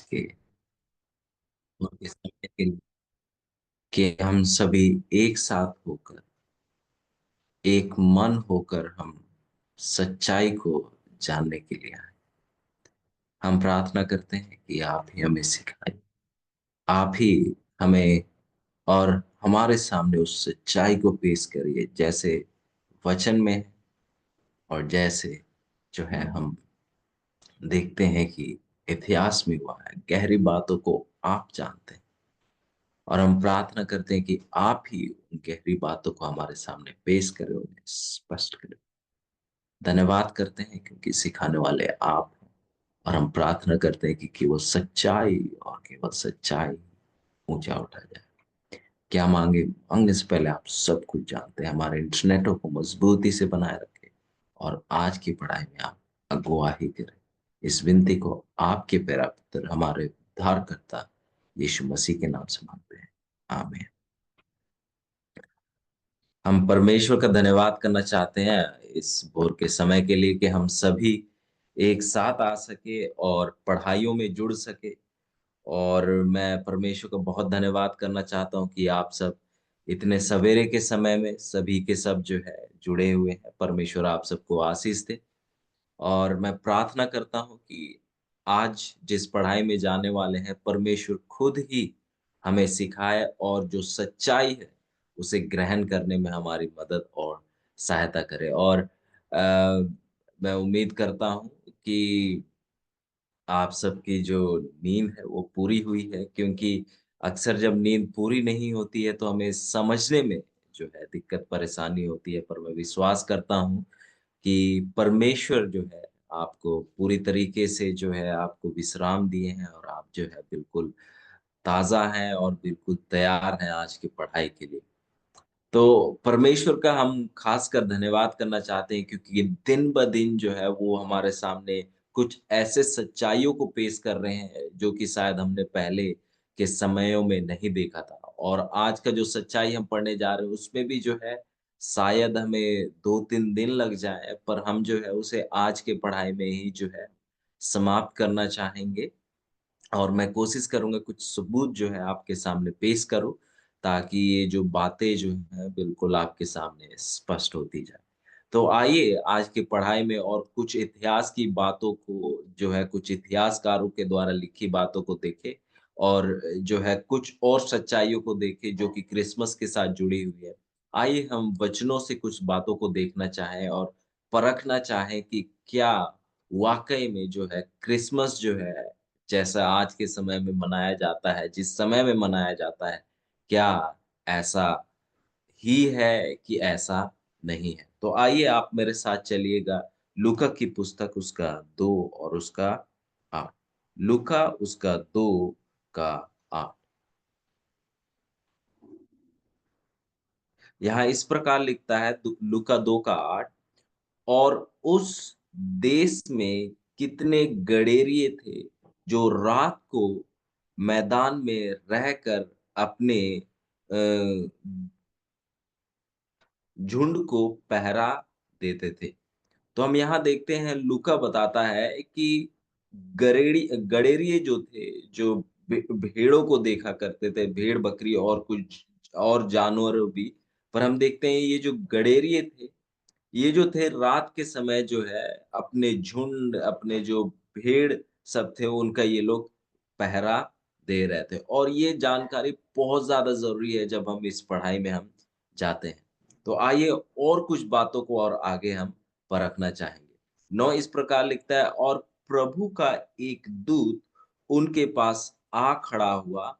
के उनके समय के लिए कि हम सभी एक साथ होकर, एक मन होकर हम सच्चाई को जानने के लिए आए। हम प्रार्थना करते हैं कि आप ही हमें सिखाएं, आप ही हमें और हमारे सामने उस सच्चाई को पेश करिए जैसे वचन में है, और जैसे जो है हम देखते हैं कि इतिहास में हुआ है। गहरी बातों को आप जानते हैं, और हम प्रार्थना करते हैं कि आप ही उन गहरी बातों को हमारे सामने पेश करें, उन्हें स्पष्ट करें। धन्यवाद करते हैं क्योंकि सिखाने वाले आप हैं, और हम प्रार्थना करते हैं कि केवल सच्चाई और केवल सच्चाई ऊंचा उठा जाए। क्या मांगे, मांगने से पहले आप सब कुछ जानते हैं। हमारे इंटरनेटों को मजबूती से बनाए रखें, और आज की पढ़ाई में आप अगुवाही करें। इस विनती को आपके पैरा पुत्र, हमारे उद्धारकर्ता यीशु मसीह के नाम से मांगते हैं, आमीन। हम परमेश्वर का धन्यवाद करना चाहते हैं इस भोर के समय के लिए कि हम सभी एक साथ आ सके और पढ़ाइयों में जुड़ सके। और मैं परमेश्वर का बहुत धन्यवाद करना चाहता हूँ कि आप सब इतने सवेरे के समय में सभी के सब जो है जुड़े हुए हैं। परमेश्वर आप सबको आशीष दे। और मैं प्रार्थना करता हूँ कि आज जिस पढ़ाई में जाने वाले हैं, परमेश्वर खुद ही हमें सिखाए, और जो सच्चाई है उसे ग्रहण करने में हमारी मदद और सहायता करे। और मैं उम्मीद करता हूँ कि आप सबकी जो नींद है वो पूरी हुई है, क्योंकि अक्सर जब नींद पूरी नहीं होती है तो हमें समझने में जो है दिक्कत परेशानी होती है। पर मैं विश्वास करता हूँ कि परमेश्वर जो है आपको पूरी तरीके से जो है आपको विश्राम दिए हैं, और आप जो है बिल्कुल ताज़ा हैं और बिल्कुल तैयार हैं आज की पढ़ाई के लिए। तो परमेश्वर का हम खासकर धन्यवाद करना चाहते हैं, क्योंकि दिन ब दिन जो है वो हमारे सामने कुछ ऐसे सच्चाइयों को पेश कर रहे हैं जो कि शायद हमने पहले के समयों में नहीं देखा था। और आज का जो सच्चाई हम पढ़ने जा रहे हैं उसमें भी जो है शायद हमें 2-3 दिन लग जाए, पर हम जो है उसे आज के पढ़ाई में ही जो है समाप्त करना चाहेंगे। और मैं कोशिश करूँगा कुछ सबूत जो है आपके सामने पेश करूँ, ताकि ये जो बातें जो हैं बिल्कुल आपके सामने स्पष्ट होती जाए। तो आइए आज की पढ़ाई में और कुछ इतिहास की बातों को जो है कुछ इतिहासकारों के द्वारा लिखी बातों को देखें, और जो है कुछ और सच्चाइयों को देखें जो कि क्रिसमस के साथ जुड़ी हुई है। आइए हम वचनों से कुछ बातों को देखना चाहें और परखना चाहें कि क्या वाक़ई में जो है क्रिसमस जो है जैसा आज के समय में मनाया जाता है, जिस समय में मनाया जाता है, क्या ऐसा ही है कि ऐसा नहीं है? तो आइए आप मेरे साथ चलिएगा लूका की पुस्तक उसका 2 और उसका 8। लूका उसका 2 का 8। यहाँ इस प्रकार लिखता है लूका 2 का 8। और उस देश में कितने गडेरिये थे जो रात को मैदान में रहकर अपने झुंड को पहरा देते थे। तो हम यहाँ देखते हैं लूका बताता है कि गडेरिये जो थे, जो भेड़ों को देखा करते थे, भेड़-बकरी और कुछ और जानवर भी। पर हम देखते हैं ये जो गडेरिये थे, ये जो थे रात के समय जो है अपने झुंड, अपने जो भेड़ सब थे उनका ये लोग पहरा दे रहे थे। और ये जानकारी बहुत ज़्यादा ज़रूरी है जब हम इस पढ़ाई में हम जाते हैं। तो आइए और कुछ बातों को और आगे हम परखना चाहेंगे। 9 इस प्रकार लिखता है, और प्रभु का एक दूत उनके पास आ खड़ा हुआ,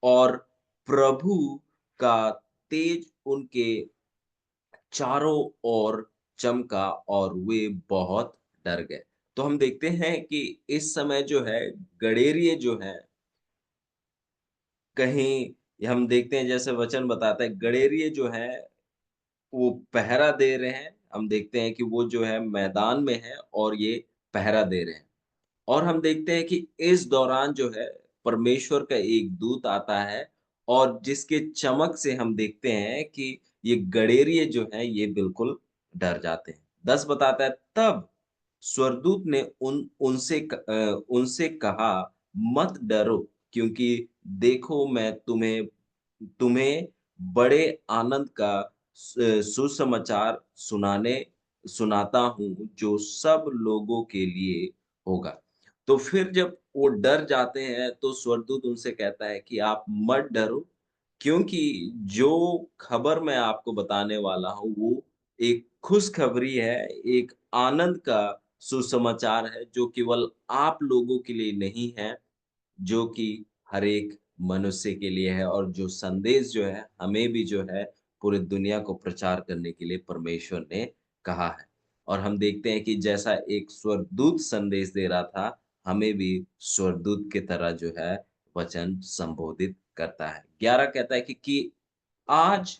और प्रभु का तेज उनके चारों ओर चमका, और वे बहुत डर गए। तो हम देखते हैं कि इस समय जो है गडेरिये जो हैं, कहीं हम देखते हैं जैसे वचन बताता है गडेरिये जो हैं वो पहरा दे रहे हैं। हम देखते हैं कि वो जो है मैदान में है और ये पहरा दे रहे हैं। और हम देखते हैं कि इस दौरान जो है परमेश्वर का एक दूत आता है, और जिसके चमक से हम देखते हैं कि ये गडेरिये जो हैं ये बिल्कुल डर जाते हैं। 10 बताता है, तब स्वर्गदूत ने उनसे कहा, मत डरो क्योंकि देखो मैं तुम्हें तुम्हें बड़े आनंद का सुसमाचार सुनाता हूँ जो सब लोगों के लिए होगा। तो फिर जब वो डर जाते हैं तो स्वर्गदूत उनसे कहता है कि आप मत डरो क्योंकि जो खबर मैं आपको बताने वाला हूँ वो एक खुशखबरी है, एक आनंद का सुसमाचार है जो केवल आप लोगों के लिए नहीं है, जो कि हर एक मनुष्य के लिए है और जो संदेश जो है, हमें भी जो है पूरी दुनिया को प्रचार करने के लिए परमेश्वर ने कहा है। और हम देखते हैं कि जैसा एक स्वर्गदूत संदेश दे रहा था, हमें भी स्वर्गदूत की तरह जो है वचन संबोधित करता है। 11 कहता है कि आज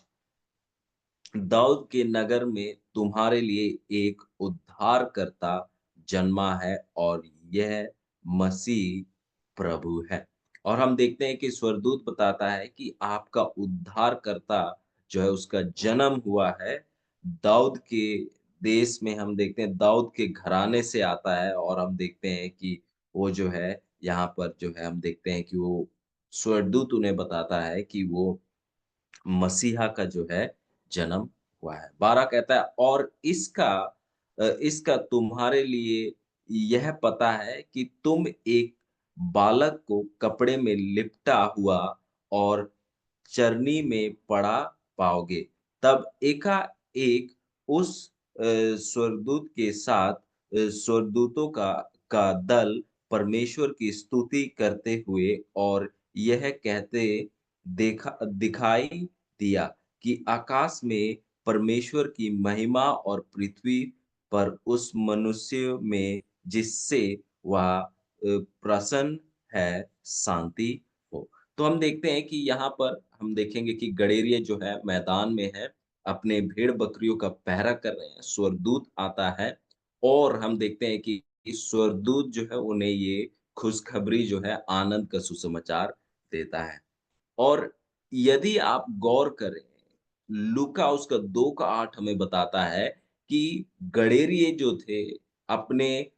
दाऊद के नगर में तुम्हारे लिए एक उद्धारकर्ता जन्मा है और यह मसीह प्रभु है। और हम देखते हैं कि स्वर्गदूत बताता है कि आपका उद्धारकर्ता जो है उसका जन्म हुआ है। दाऊद के देश में हम देखते हैं दाऊद के घराने से आता है और हम देखते हैं कि वो जो है यहाँ पर जो है हम देखते हैं कि वो स्वर्गदूत उन्हें बताता है कि वो मसीहा का जो है जन्म हुआ है। 12 कहता है और इसका तुम्हारे लिए यह पता है कि तुम एक बालक को कपड़े में लिपटा हुआ और चरनी में पड़ा पाओगे। तब एकाएक उस स्वर्गदूत के साथ स्वर्गदूतों का दल परमेश्वर की स्तुति करते हुए और यह कहते दिखाई दिया कि आकाश में परमेश्वर की महिमा और पृथ्वी पर उस मनुष्य में जिससे वह प्रसन्न है शांति हो। तो हम देखते हैं कि यहाँ पर हम देखेंगे कि गडेरिये जो है मैदान में है, अपने भेड़-बकरियों का पहरा कर रहे हैं, स्वर्गदूत आता है और हम देखते हैं कि स्वर्गदूत जो है उन्हें ये खुशखबरी जो है आनंद का सुसमाचार देता है। और यदि आप गौर करें, लूका उसका 2 का 8 हमें बताता है कि गडेरिये जो थे, अपने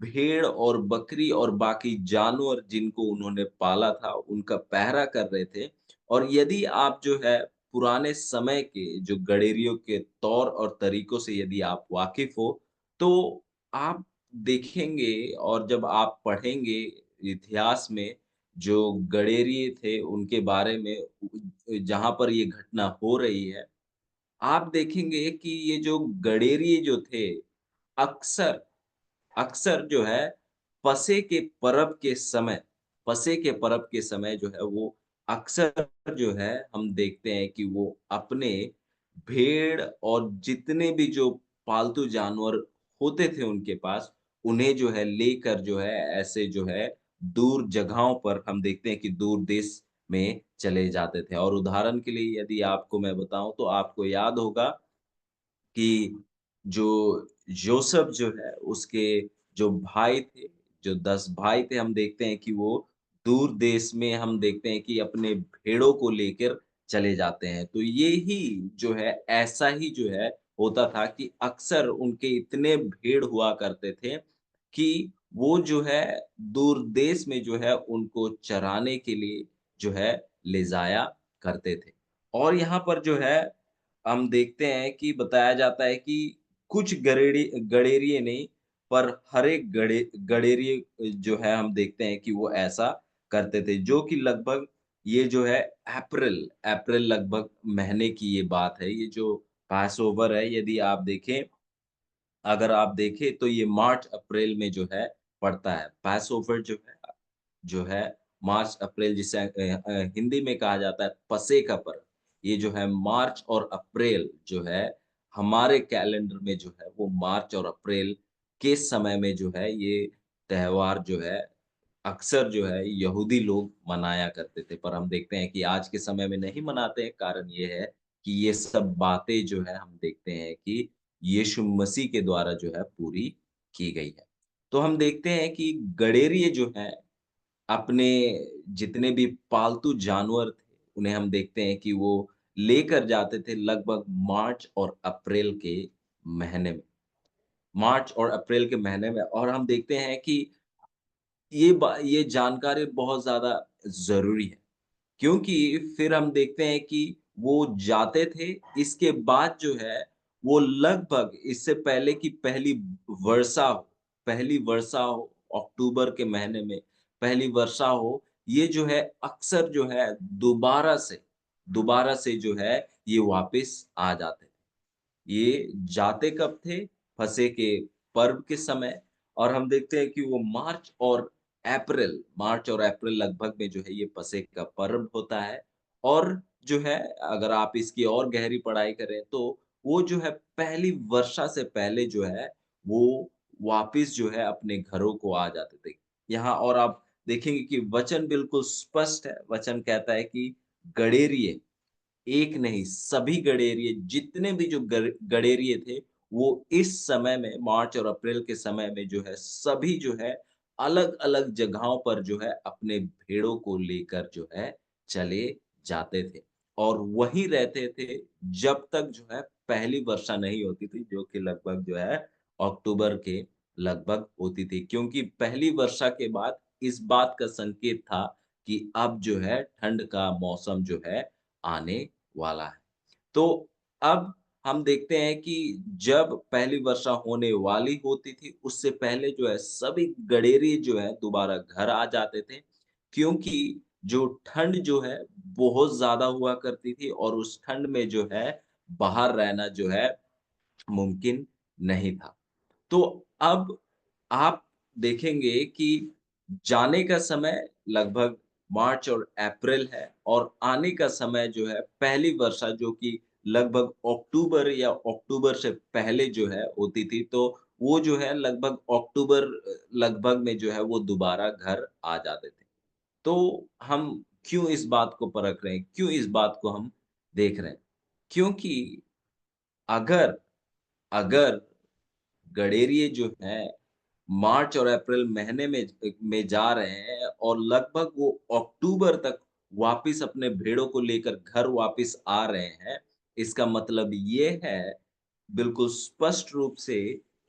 भेड़ और बकरी और बाकी जानवर जिनको उन्होंने पाला था, उनका पहरा कर रहे थे। और यदि आप जो है पुराने समय के जो गडेरियों के तौर और तरीकों से यदि आप वाकिफ़ हो, तो आप देखेंगे और जब आप पढ़ेंगे इतिहास में जो गडेरिये थे उनके बारे में जहाँ पर ये घटना हो रही है, आप देखेंगे कि ये जो गडेरिये जो थे, अक्सर अक्सर जो है पसे के पर्व के समय जो है वो अक्सर जो है हम देखते हैं कि वो अपने भेड़ और जितने भी जो पालतू जानवर होते थे उनके पास, उन्हें जो है लेकर जो है ऐसे जो है दूर जगहों पर हम देखते हैं कि दूर देश में चले जाते थे। और उदाहरण के लिए यदि आपको मैं बताऊँ तो आपको याद होगा कि जो योसेफ जो है, उसके जो भाई थे, जो 10 भाई थे, हम देखते हैं कि वो दूर देश में हम देखते हैं कि अपने भेड़ों को लेकर चले जाते हैं। तो ये ही जो है, ऐसा ही जो है होता था कि अक्सर उनके इतने भेड़ हुआ करते थे कि वो जो है दूर देश में जो है उनको चराने के लिए जो है ले जाया करते थे। और यहाँ पर जो है हम देखते हैं कि बताया जाता है कि कुछ गडेरिये नहीं, पर हर एक गडेरिये जो है हम देखते हैं कि वो ऐसा करते थे, जो कि लगभग ये जो है अप्रैल लगभग महीने की ये बात है। ये जो पासओवर है यदि आप देखें अगर आप देखें तो ये मार्च-अप्रैल में जो है पड़ता है। पासओवर जो है मार्च-अप्रैल जिसे हिंदी में कहा जाता है पसे का पर्व। ये जो है मार्च और अप्रैल जो है हमारे कैलेंडर में जो है वो मार्च और अप्रैल के समय में जो है ये त्योहार जो है अक्सर जो है यहूदी लोग मनाया करते थे। पर हम देखते हैं कि आज के समय में नहीं मनाते हैं, कारण ये है कि ये सब बातें जो है हम देखते हैं कि यीशु मसीह के द्वारा जो है पूरी की गई है। तो हम देखते हैं कि गडेरिये जो हैं अपने जितने भी पालतू जानवर थे, उन्हें हम देखते हैं कि वो लेकर जाते थे लगभग मार्च और अप्रैल के महीने में। मार्च और अप्रैल के महीने में और हम देखते हैं कि ये जानकारी बहुत ज़्यादा ज़रूरी है। क्योंकि फिर हम देखते हैं कि वो जाते थे, इसके बाद जो है, वो लगभग इससे पहले कि पहली वर्षा हो, अक्टूबर के महीने में पहली वर्षा हो, ये जो है अक्सर जो है दोबारा से जो है, ये वापिस आ जाते थे। ये जाते कब थे? फसह के पर्व के समय और हम देखते हैं कि वो मार्च और अप्रैल लगभग में जो है ये फसह का पर्व होता है और जो है अगर आप इसकी और गहरी पढ़ाई करें तो वो जो है पहली वर्षा से पहले जो है वो वापिस जो है अपने घरों को आ जाते थे। यहाँ और आप देखेंगे कि वचन बिल्कुल स्पष्ट है, वचन कहता है कि गड़ेरिये एक नहीं, सभी गडेरिए जितने भी जो गडेरिए थे, वो इस समय में मार्च और अप्रैल के समय में जो है, सभी जो है अलग-अलग जगहों पर जो है अपने भेड़ों को लेकर जो है चले जाते थे और वहीं रहते थे जब तक जो है पहली वर्षा नहीं होती थी, जो कि लगभग जो है अक्टूबर के लगभग होती थी। क्योंकि पहली वर्षा के बाद इस बात का संकेत था कि अब जो है ठंड का मौसम जो है आने वाला है। तो अब हम देखते हैं कि जब पहली वर्षा होने वाली होती थी, उससे पहले जो है सभी गडेरिए जो है दोबारा घर आ जाते थे, क्योंकि जो ठंड जो है बहुत ज़्यादा हुआ करती थी और उस ठंड में जो है बाहर रहना जो है मुमकिन नहीं था। तो अब आप देखेंगे कि जाने का समय लगभग मार्च और अप्रैल है और आने का समय जो है पहली वर्षा जो कि लगभग अक्टूबर या अक्टूबर से पहले जो है होती थी, तो वो जो है लगभग अक्टूबर लगभग में जो है वो दोबारा घर आ जाते थे। तो हम क्यों इस बात को परख रहे हैं? क्यों इस बात को हम देख रहे हैं? क्योंकि अगर अगर गडेरिये जो हैं, मार्च और अप्रैल महीने में जा रहे हैं और लगभग वो अक्टूबर तक वापिस अपने भेड़ों को लेकर घर वापिस आ रहे हैं। इसका मतलब ये है, बिल्कुल स्पष्ट रूप से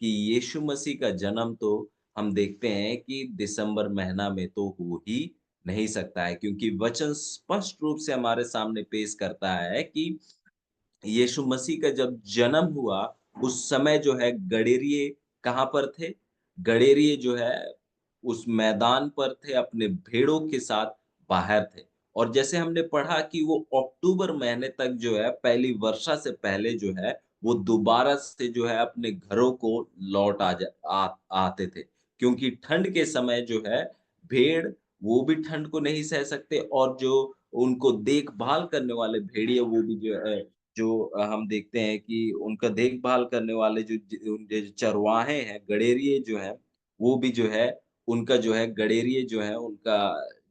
कि यीशु मसीह का जन्म तो हम देखते हैं कि दिसंबर महीना में तो हो ही नहीं सकता है क्योंकि वचन स्पष्ट रूप से हमारे सामने पेश करता है कि यीशु मसीह का जब जन्म हुआ, उस समय जो है गडरिये कहाँ पर थे? गडरिये जो है उस मैदान पर थे, अपने भेड़ों के साथ बाहर थे। और जैसे हमने पढ़ा कि वो अक्टूबर महीने तक जो है पहली वर्षा से पहले जो है, वो दोबारा से जो है अपने घरों को लौट आ जा आ आते थे। क्योंकि ठंड के समय जो है भेड़ वो भी ठंड को नहीं सह सकते और जो उनको देखभाल करने वाले भेड़िए वो भी जो हम देखते हैं कि उनका देखभाल करने वाले उनके जो चरवाहे हैं, गड़ेरिये जो हैं, वो भी जो है उनका जो है गड़ेरिये जो है उनका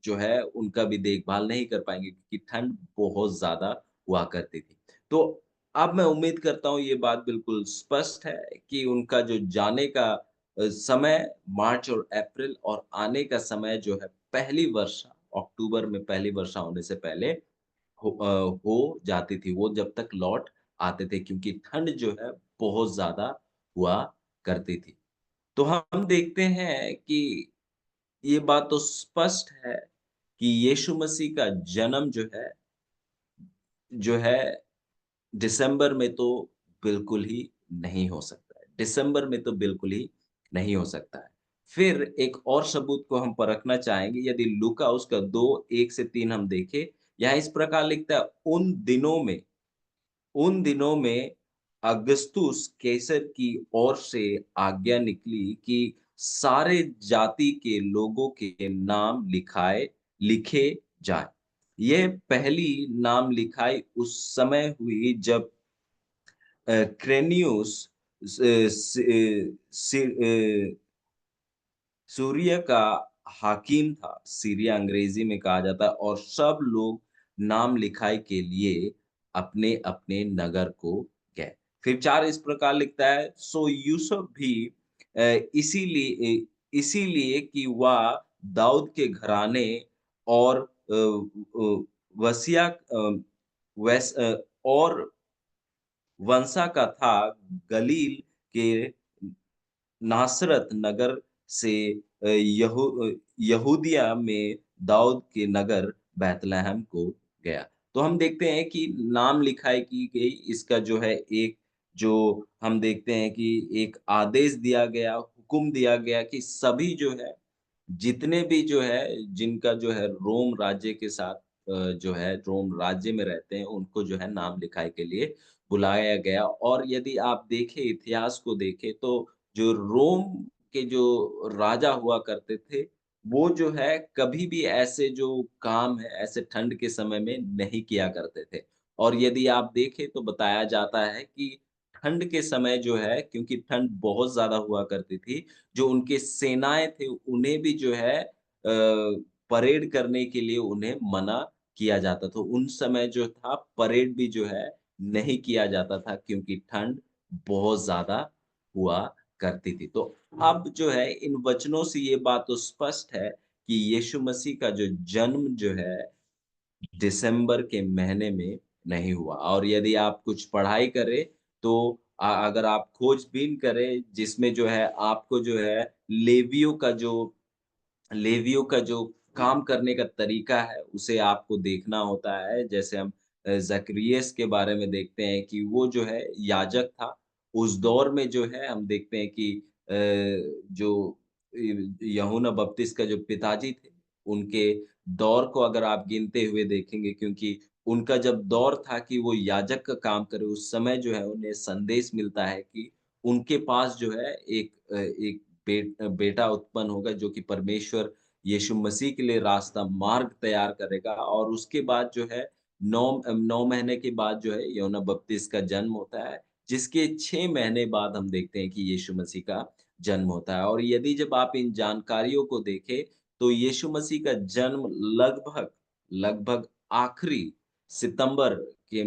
जो है उनका भी देखभाल नहीं कर पाएँगे क्योंकि ठंड बहुत ज़्यादा हुआ करती थी। तो अब मैं उम्मीद करता हूँ ये बात बिल्कुल स्पष्ट है कि उनका जो जाने का समय मार्च और अप्रैल और आने का समय जो है पहली वर्षा, अक्टूबर में पहली वर्षा होने से पहले हो जाती थी, वो जब तक लौट आते थे क्योंकि ठंड जो है बहुत ज़्यादा हुआ करती थी। तो हम देखते हैं कि ये बात तो स्पष्ट है कि यीशु मसीह का जन्म जो है दिसंबर में तो बिल्कुल ही नहीं हो सकता है। दिसंबर में तो बिल्कुल ही नहीं हो सकता है। फिर एक और सबूत को हम परखना चाहेंगे यदि लूका उसका 2, 1 से 3 हम देखें, यहाँ इस प्रकार लिखता है, उन दिनों में अगस्तुस कैसर की ओर से आज्ञा निकली कि सारे जाति के लोगों के नाम लिखे जाएँ। यह पहली नाम लिखाई उस समय हुई जब क्रेनियुस स सि सि सूर्य का हाकिम था, सीरिया अंग्रेज़ी में कहा जाता है और सब लोग नाम लिखाई के लिए अपने-अपने नगर को गए। फिर 4 इस प्रकार लिखता है, सो यूसुफ भी इसीलिए कि वह दाऊद के घराने और वसिया और वंशा का था, गलील के नासरत नगर से यहूदिया में दाऊद के नगर बैतलहम को गया। तो हम देखते हैं कि नाम लिखाई की गई, इसका जो है एक जो हम देखते हैं कि एक आदेश दिया गया, हुक्म दिया गया कि सभी जो है, जितने भी जो है, जिनका जो है रोम राज्य के साथ जो है रोम राज्य में रहते हैं, उनको जो है नाम लिखाई के लिए बुलाया गया। और यदि आप देखें, इतिहास को देखें, तो जो रोम के जो राजा हुआ करते थे, वो जो है कभी भी ऐसे जो काम है, ऐसे ठंड के समय में नहीं किया करते थे। और यदि आप देखें तो बताया जाता है कि ठंड के समय जो है, क्योंकि ठंड बहुत ज़्यादा हुआ करती थी, जो उनके सेनाएँ थे, उन्हें भी जो है परेड करने के लिए उन्हें मना किया जाता था। उन समय जो था परेड भी जो है नहीं किया जाता था, क्योंकि ठंड बहुत ज़्यादा हुआ करती थी। तो अब जो है इन वचनों से ये बात तो स्पष्ट है कि यीशु मसीह का जो जन्म जो है दिसंबर के महीने में नहीं हुआ। और यदि आप कुछ पढ़ाई करें तो अगर आप खोजबीन करें, जिसमें जो है आपको जो है लेवियों का जो काम करने का तरीका है, उसे आपको देखना होता है। जैसे हम ज़करियस के बारे में देखते हैं कि वो जो है याजक था। उस दौर में जो है हम देखते हैं कि जो यूहन्ना बपतिस्मा का जो पिताजी थे, उनके दौर को अगर आप गिनते हुए देखेंगे, क्योंकि उनका जब दौर था कि वो याजक का काम करे, उस समय जो है उन्हें संदेश मिलता है कि उनके पास जो है एक बेटा उत्पन्न होगा, जो कि परमेश्वर यीशु मसीह के लिए रास्ता मार्ग तैयार करेगा। और उसके बाद जो है 9 महीने के बाद जो है यूहन्ना बपतिस्मा का जन्म होता है, जिसके 6 महीने बाद हम देखते हैं कि यीशु मसीह का जन्म होता है। और यदि जब आप इन जानकारियों को देखें, तो यीशु मसीह का जन्म लगभग लगभग आखिरी सितंबर के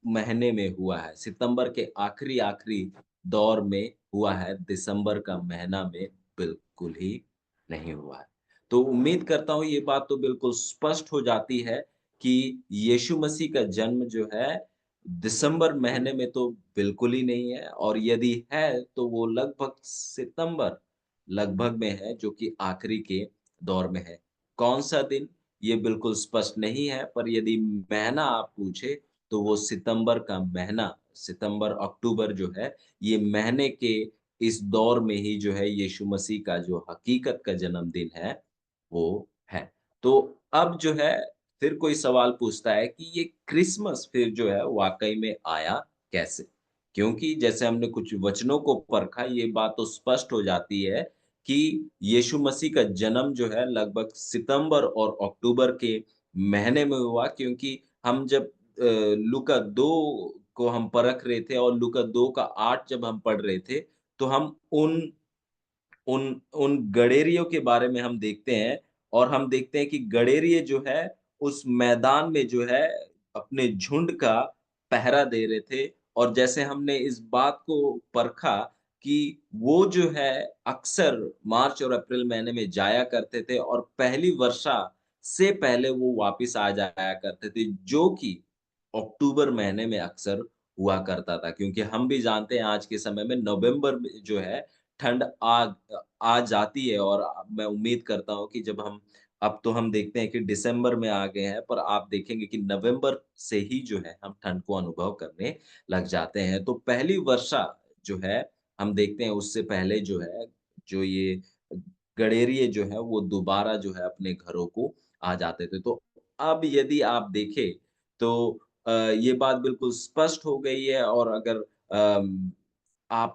महीने में हुआ है। सितंबर के आखिरी-आखिरी दौर में हुआ है, दिसंबर का महीना में बिल्कुल ही नहीं हुआ है। तो उम्मीद करता हूँ ये बात तो बिल्कुल स्पष्ट हो जाती है कि यीशु मसीह का जन्म जो है दिसंबर महीने में तो बिल्कुल ही नहीं है, और यदि है तो वो लगभग में है, जो कि आखिरी के दौर में है। कौन-सा दिन ये बिल्कुल स्पष्ट नहीं है, पर यदि महीना आप पूछे तो वो सितंबर का महीना, सितंबर-अक्टूबर जो है, ये महीने के इस दौर में ही जो है यीशु मसीह का जो हकीकत का जन्मदिन है, वो है। तो अब जो है फिर कोई सवाल पूछता है कि ये क्रिसमस फिर जो है वाक़ई में आया कैसे? क्योंकि जैसे हमने कुछ वचनों को परखा, ये बात तो स्पष्ट हो जाती है कि यीशु मसीह का जन्म जो है लगभग सितंबर और अक्टूबर के महीने में हुआ, क्योंकि हम जब लूका 2 को हम परख रहे थे और लूका 2 का 8 जब हम पढ़ रहे थे, तो हम उन उन उन गडेरियों के बारे में हम देखते हैं, और हम देखते हैं कि गडेरिये जो है, उस मैदान में जो है, अपने झुंड का पहरा दे रहे थे। और जैसे हमने इस बात को परखा कि वो जो है अक्सर मार्च और अप्रैल महीने में जाया करते थे, और पहली वर्षा से पहले वो वापिस आ जाया करते थे, जो कि अक्टूबर महीने में अक्सर हुआ करता था। क्योंकि हम भी जानते हैं आज के समय में नवंबर में जो है ठंड आ जाती है। और मैं उम्मीद करता हूँ कि जब हम अब तो हम देखते हैं कि दिसंबर में आ गए हैं, पर आप देखेंगे कि नवंबर से ही जो है हम ठंड को अनुभव करने लग जाते हैं। तो पहली वर्षा जो है, हम देखते हैं उससे पहले जो है, जो ये गडेरिये जो है वो दोबारा जो है अपने घरों को आ जाते थे। तो अब यदि आप देखें तो ये बात बिल्कुल स्पष्ट हो गई है। और अगर आप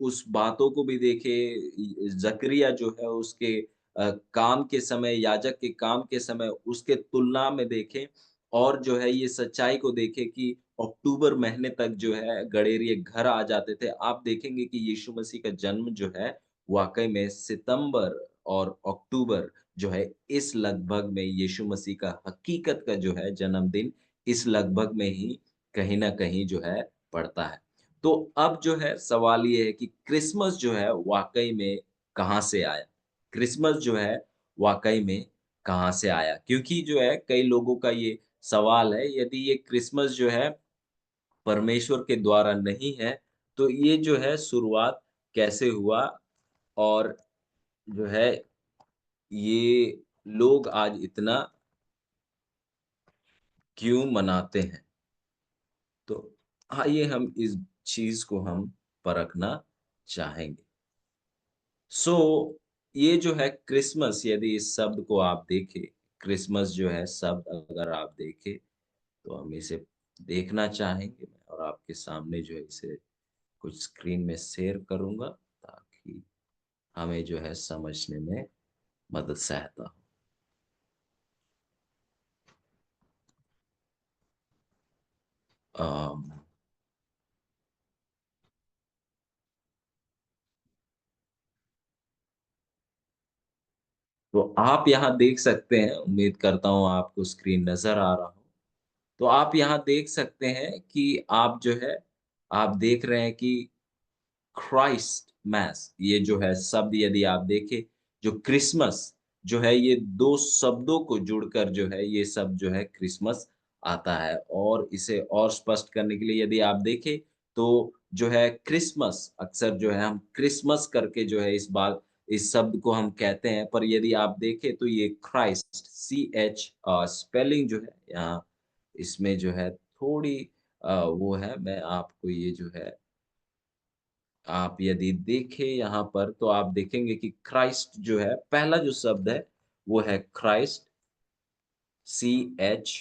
उस बातों को भी देखें, ज़करिया जो है उसके काम के समय, याजक के काम के समय उसके तुलना में देखें, और जो है ये सच्चाई को देखें कि अक्टूबर महीने तक जो है गडेरिये घर आ जाते थे। आप देखेंगे कि यीशु मसीह का जन्म जो है वाक़ई में सितंबर और अक्टूबर जो है, इस लगभग में यीशु मसीह का हकीकत का जो है जन्मदिन इस लगभग में ही कहीं न कहीं जो है पड़ता है। तो अब जो है सवाल ये है कि क्रिसमस जो है वाक़ई में कहाँ से आया? क्रिसमस जो है वाक़ई में कहाँ से आया? क्योंकि जो है कई लोगों का ये सवाल है, यदि ये क्रिसमस जो है परमेश्वर के द्वारा नहीं है, तो ये जो है शुरुआत कैसे हुआ? और जो है ये लोग आज इतना क्यों मनाते हैं? तो आइए हम इस चीज़ को हम परखना चाहेंगे। सो ये जो है क्रिसमस यदि इस शब्द को आप देखें, क्रिसमस जो है शब्द अगर आप देखें, तो हम इसे देखना चाहेंगे और आपके सामने जो है इसे कुछ स्क्रीन में शेयर करूँगा ताकि हमें जो है समझने में मदद सहायता हो। अम, तो आप यहाँ देख सकते हैं, उम्मीद करता हूँ आपको स्क्रीन नज़र आ रहा हो। तो आप यहाँ देख सकते हैं कि आप जो है, आप देख रहे हैं कि क्राइस्ट मैस ये जो है शब्द यदि आप देखें, जो क्रिसमस जो है ये 2 शब्दों को जुड़कर जो है ये शब्द जो है क्रिसमस आता है और इसे और स्पष्ट करने के लिए यदि आप देखें तो जो है क्रिसमस अक्सर जो है हम क्रिसमस करके जो है इस शब्द को हम कहते हैं पर यदि आप देखें तो ये क्राइस्ट CH स्पेलिंग जो है यहाँ इसमें जो है थोड़ी वो है मैं आपको ये जो है आप यदि देखें यहाँ पर तो आप देखेंगे कि क्राइस्ट जो है पहला जो शब्द है वो है क्राइस्ट CHRIST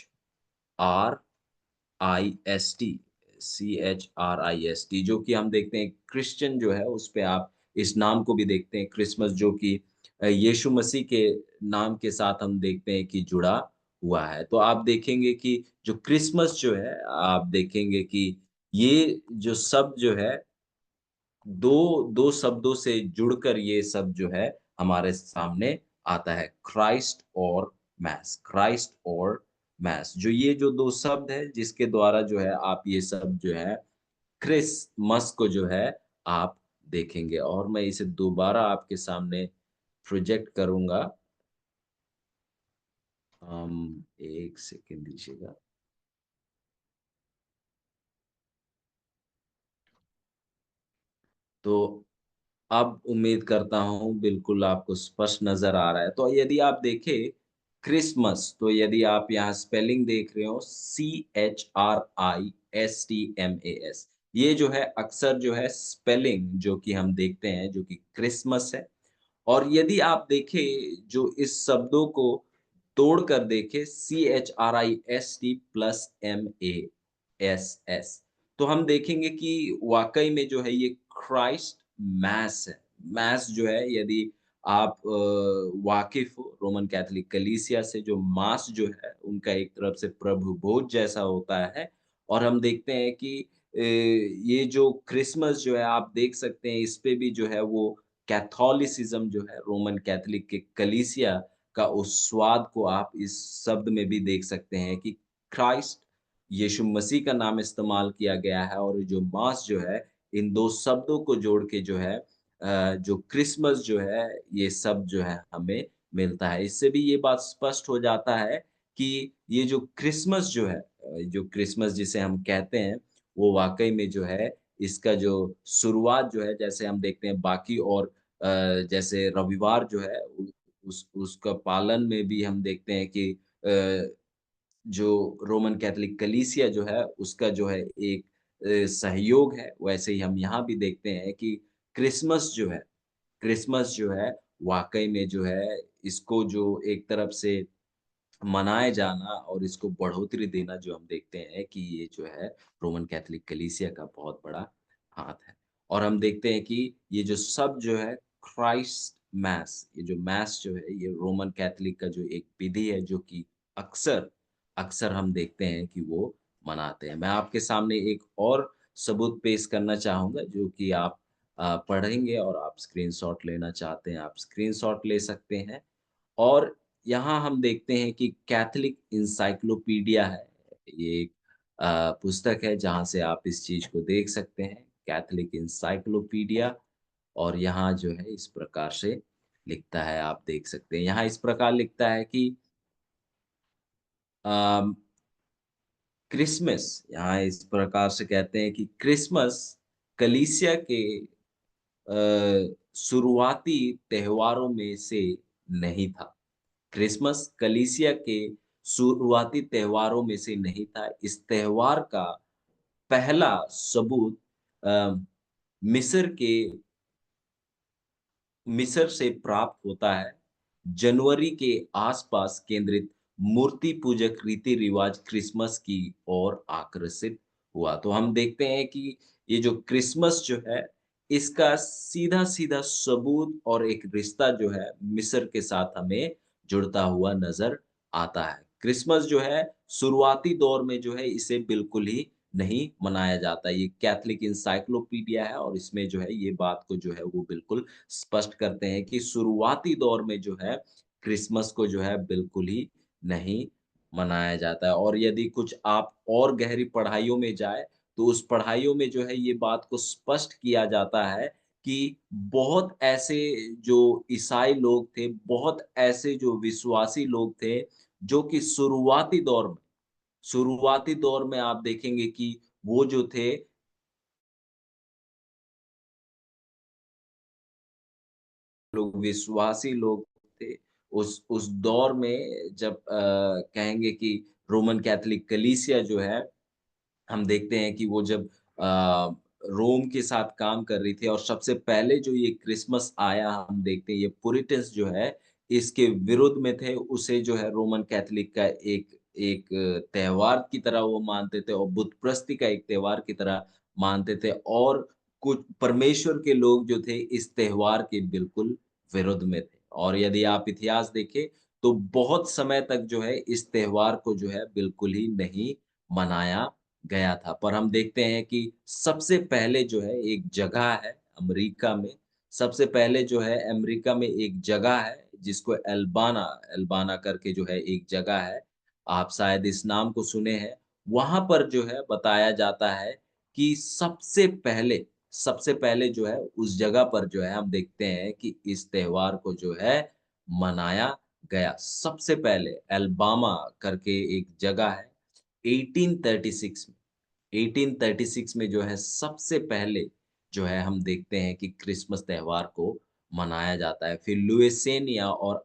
CHRIST जो कि हम देखते हैं क्रिश्चियन जो है उस पे आप इस नाम को भी देखते हैं क्रिसमस जो कि यीशु मसीह के नाम के साथ हम देखते हैं कि जुड़ा हुआ है। तो आप देखेंगे कि जो क्रिसमस जो है आप देखेंगे कि ये जो शब्द जो है 2 शब्दों से जुड़कर ये सब जो है हमारे सामने आता है क्राइस्ट और मास जो ये जो 2 शब्द हैं जिसके द्वारा जो है आप ये सब जो है क्रिसमस को जो है आप देखेंगे और मैं इसे दोबारा आपके सामने प्रोजेक्ट करूँगा। 1 सेकंड दीजिएगा। तो अब उम्मीद करता हूँ बिल्कुल आपको स्पष्ट नज़र आ रहा है। तो यदि आप देखें क्रिसमस तो यदि आप यहाँ स्पेलिंग देख रहे हो CHRISTMAS ये जो है अक्सर जो है स्पेलिंग जो कि हम देखते हैं जो कि क्रिसमस है। और यदि आप देखें जो इस शब्दों को तोड़कर देखें CHRIST प्लस MASS तो हम देखेंगे कि वाक़ई में जो है ये क्राइस्ट मैस है। मैस जो है यदि आप वाकिफ़ हो रोमन कैथोलिक कलीसिया से जो मास जो है उनका एक तरफ से प्रभु भोज जैसा होता है और हम देखते हैं कि ये जो क्रिसमस जो है आप देख सकते हैं इस पे भी जो है वो कैथोलिसिज़्म जो है रोमन कैथोलिक के कलीसिया का उस स्वाद को आप इस शब्द में भी देख सकते हैं कि क्राइस्ट यीशु मसीह का नाम इस्तेमाल किया गया है और जो मास जो है, इन 2 शब्दों को जोड़ के जो है जो क्रिसमस जो है, ये शब्द जो है हमें मिलता है। इससे भी ये बात स्पष्ट हो जाता है कि ये जो क्रिसमस जो है जो क्रिसमस जिसे हम कहते हैं, वो वाक़ई में जो है इसका जो शुरुआत जो है जैसे हम देखते हैं बाकी और जैसे रविवार जो है उ उस उसका पालन में भी हम देखते हैं कि जो रोमन कैथोलिक कलीसिया जो है, उसका जो है एक सहयोग है, वैसे ही हम यहाँ भी देखते हैं कि क्रिसमस जो है क्रिसमस जो है, वाक़ई में जो है, इसको जो एक तरफ से मनाए जाना और इसको बढ़ोतरी देना जो हम देखते हैं कि ये जो है रोमन कैथोलिक कलीसिया का बहुत बड़ा हाथ है। और हम देखते हैं कि ये जो शब्द जो है क्राइस्ट मैस ये जो मैस जो है ये रोमन कैथोलिक का जो एक विधि है जो कि अक्सर अक्सर हम देखते हैं कि वो मनाते हैं। मैं आपके सामने एक और सबूत पेश करना चाहूँगा जो कि आप पढ़ेंगे और आप स्क्रीनशॉट लेना चाहते हैं, आप स्क्रीनशॉट ले सकते हैं। और यहाँ हम देखते हैं कि कैथोलिक एनसाइक्लोपीडिया है। ये एक पुस्तक है जहाँ से आप इस चीज़ को देख सकते हैं, कैथोलिक एनसाइक्लोपीडिया और यहाँ जो है इस प्रकार से लिखता है, आप देख सकते हैं। यहाँ इस प्रकार लिखता है कि अ, क्रिसमस यहाँ इस प्रकार से कहते हैं कि क्रिसमस कलीसिया के शुरुआती त्योहारों में से नहीं था। क्रिसमस कलीसिया के शुरुआती त्योहारों में से नहीं था। इस त्योहार का पहला सबूत अ, मिस्र के मिस्र से प्राप्त होता है। जनवरी के आसपास केंद्रित मूर्ति पूजक रीति-रिवाज क्रिसमस की ओर आकर्षित हुआ। तो हम देखते हैं कि ये जो क्रिसमस जो है, इसका सीधा-सीधा सबूत और एक रिश्ता जो है मिस्र के साथ हमें जुड़ता हुआ नज़र आता है। क्रिसमस जो है शुरुआती दौर में जो है इसे बिल्कुल ही नहीं मनाया जाता। ये कैथोलिक एनसाइक्लोपीडिया है और इसमें जो है ये बात को जो है वो बिल्कुल स्पष्ट करते हैं कि शुरुआती दौर में जो है क्रिसमस को जो है बिल्कुल ही नहीं मनाया जाता है और यदि कुछ आप और गहरी पढ़ाइयों में जाएँ, तो उस पढ़ाइयों में जो है ये बात को स्पष्ट किया जाता है कि बहुत ऐसे जो ईसाई लोग थे, बहुत ऐसे जो विश्वासी लोग थे, जो कि शुरुआती दौर में आप देखेंगे कि वो जो थे लोग विश्वासी लोग थे। उस दौर में जब कहेंगे कि रोमन कैथोलिक कलीसिया जो है हम देखते हैं कि वो जब रोम के साथ काम कर रही थी और सबसे पहले जो ये क्रिसमस आया हम देखते हैं ये पुरिटन्स जो है इसके विरुद्ध में थे। उसे जो है रोमन कैथोलिक का एक एक त्योहार की तरह वो मानते थे और बुत प्रस्ति का एक त्योहार की तरह मानते थे और कुछ परमेश्वर के लोग जो थे इस त्योहार के बिल्कुल विरुद्ध में थे। और यदि आप इतिहास देखें तो बहुत समय तक जो है इस त्योहार को जो है बिल्कुल ही नहीं मनाया गया था। पर हम देखते हैं कि सबसे पहले जो है एक जगह है अमेरिका में, सबसे पहले जो है अमेरिका में एक जगह है जिसको एल्बाना एल्बाना करके जो है एक जगह है। आप शायद इस नाम को सुने हैं। वहाँ पर जो है बताया जाता है कि सबसे पहले जो है उस जगह पर जो है हम देखते हैं कि इस त्योहार को जो है मनाया गया। सबसे पहले एल्बामा करके एक जगह है 1836 में 1836 में जो है सबसे पहले जो है हम देखते हैं कि क्रिसमस त्योहार को मनाया जाता है। फिर लुइसियाना और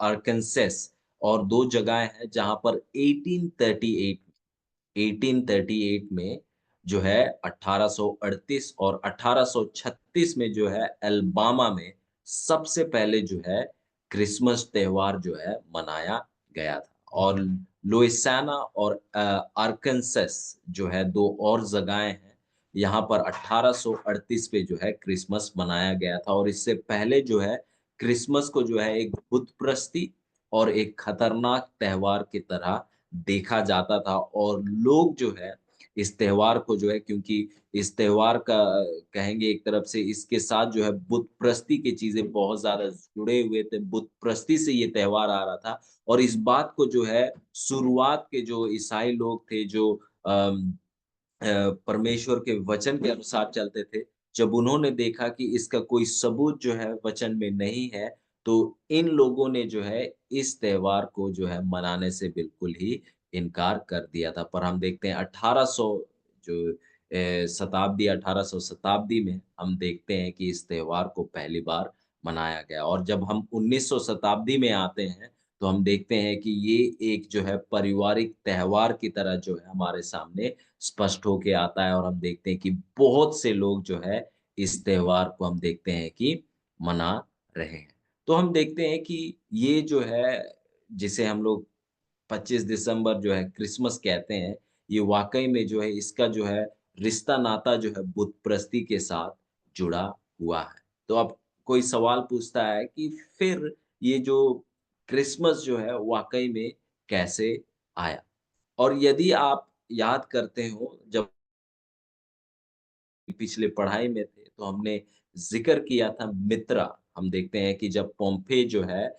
आर्कांसस और 2 जगहें हैं जहाँ पर 1838 में जो है 1838 और 1836 में जो है अल्बामा में सबसे पहले जो है क्रिसमस त्योहार जो है मनाया गया था और लुइसियाना और आर्कांसस जो है 2 और जगहें हैं। यहाँ पर 1838 पे जो है क्रिसमस मनाया गया था और इससे पहले जो है क्रिसमस को जो है एक बुत प्रस्ती और एक खतरनाक त्योहार की तरह देखा जाता था और लोग जो है इस त्योहार को जो है क्योंकि इस त्योहार का कहेंगे एक तरफ से इसके साथ जो है बुत प्रस्ती की चीज़ें बहुत ज़्यादा जुड़े हुए थे। बुत प्रस्ती से ये त्योहार आ रहा था और इस बात को जो है शुरुआत के जो ईसाई लोग थे जो अम परमेश्वर के वचन के अनुसार चलते थे। जब उन्होंने देखा कि इसका कोई सबूत जो है वचन में नहीं है, तो इन लोगों ने जो है इस त्योहार को जो है मनाने से बिल्कुल ही इनकार कर दिया था। पर हम देखते हैं 1800 जो शताब्दी 1800 शताब्दी में हम देखते हैं कि इस त्योहार को पहली बार मनाया गया और जब हम 1900 शताब्दी में आते हैं, तो हम देखते हैं कि ये एक जो है पारिवारिक त्योहार की तरह जो है हमारे सामने स्पष्ट होके आता है और हम देखते हैं कि बहुत से लोग जो है इस त्योहार को हम देखते हैं कि मना रहे हैं। तो हम देखते हैं कि ये जो है जिसे हम लोग 25 दिसंबर जो है क्रिसमस कहते हैं, ये वाक़ई में जो है इसका जो है रिश्ता-नाता जो है बुत-परस्ती के साथ जुड़ा हुआ है। तो अब कोई सवाल पूछता है कि फिर ये जो क्रिसमस जो है वाक़ई में कैसे आया? और यदि आप याद करते हो जब पिछले पढ़ाई में थे, तो हमने ज़िक्र किया था मित्रा। हम देखते हैं कि जब पोम्पेई जो है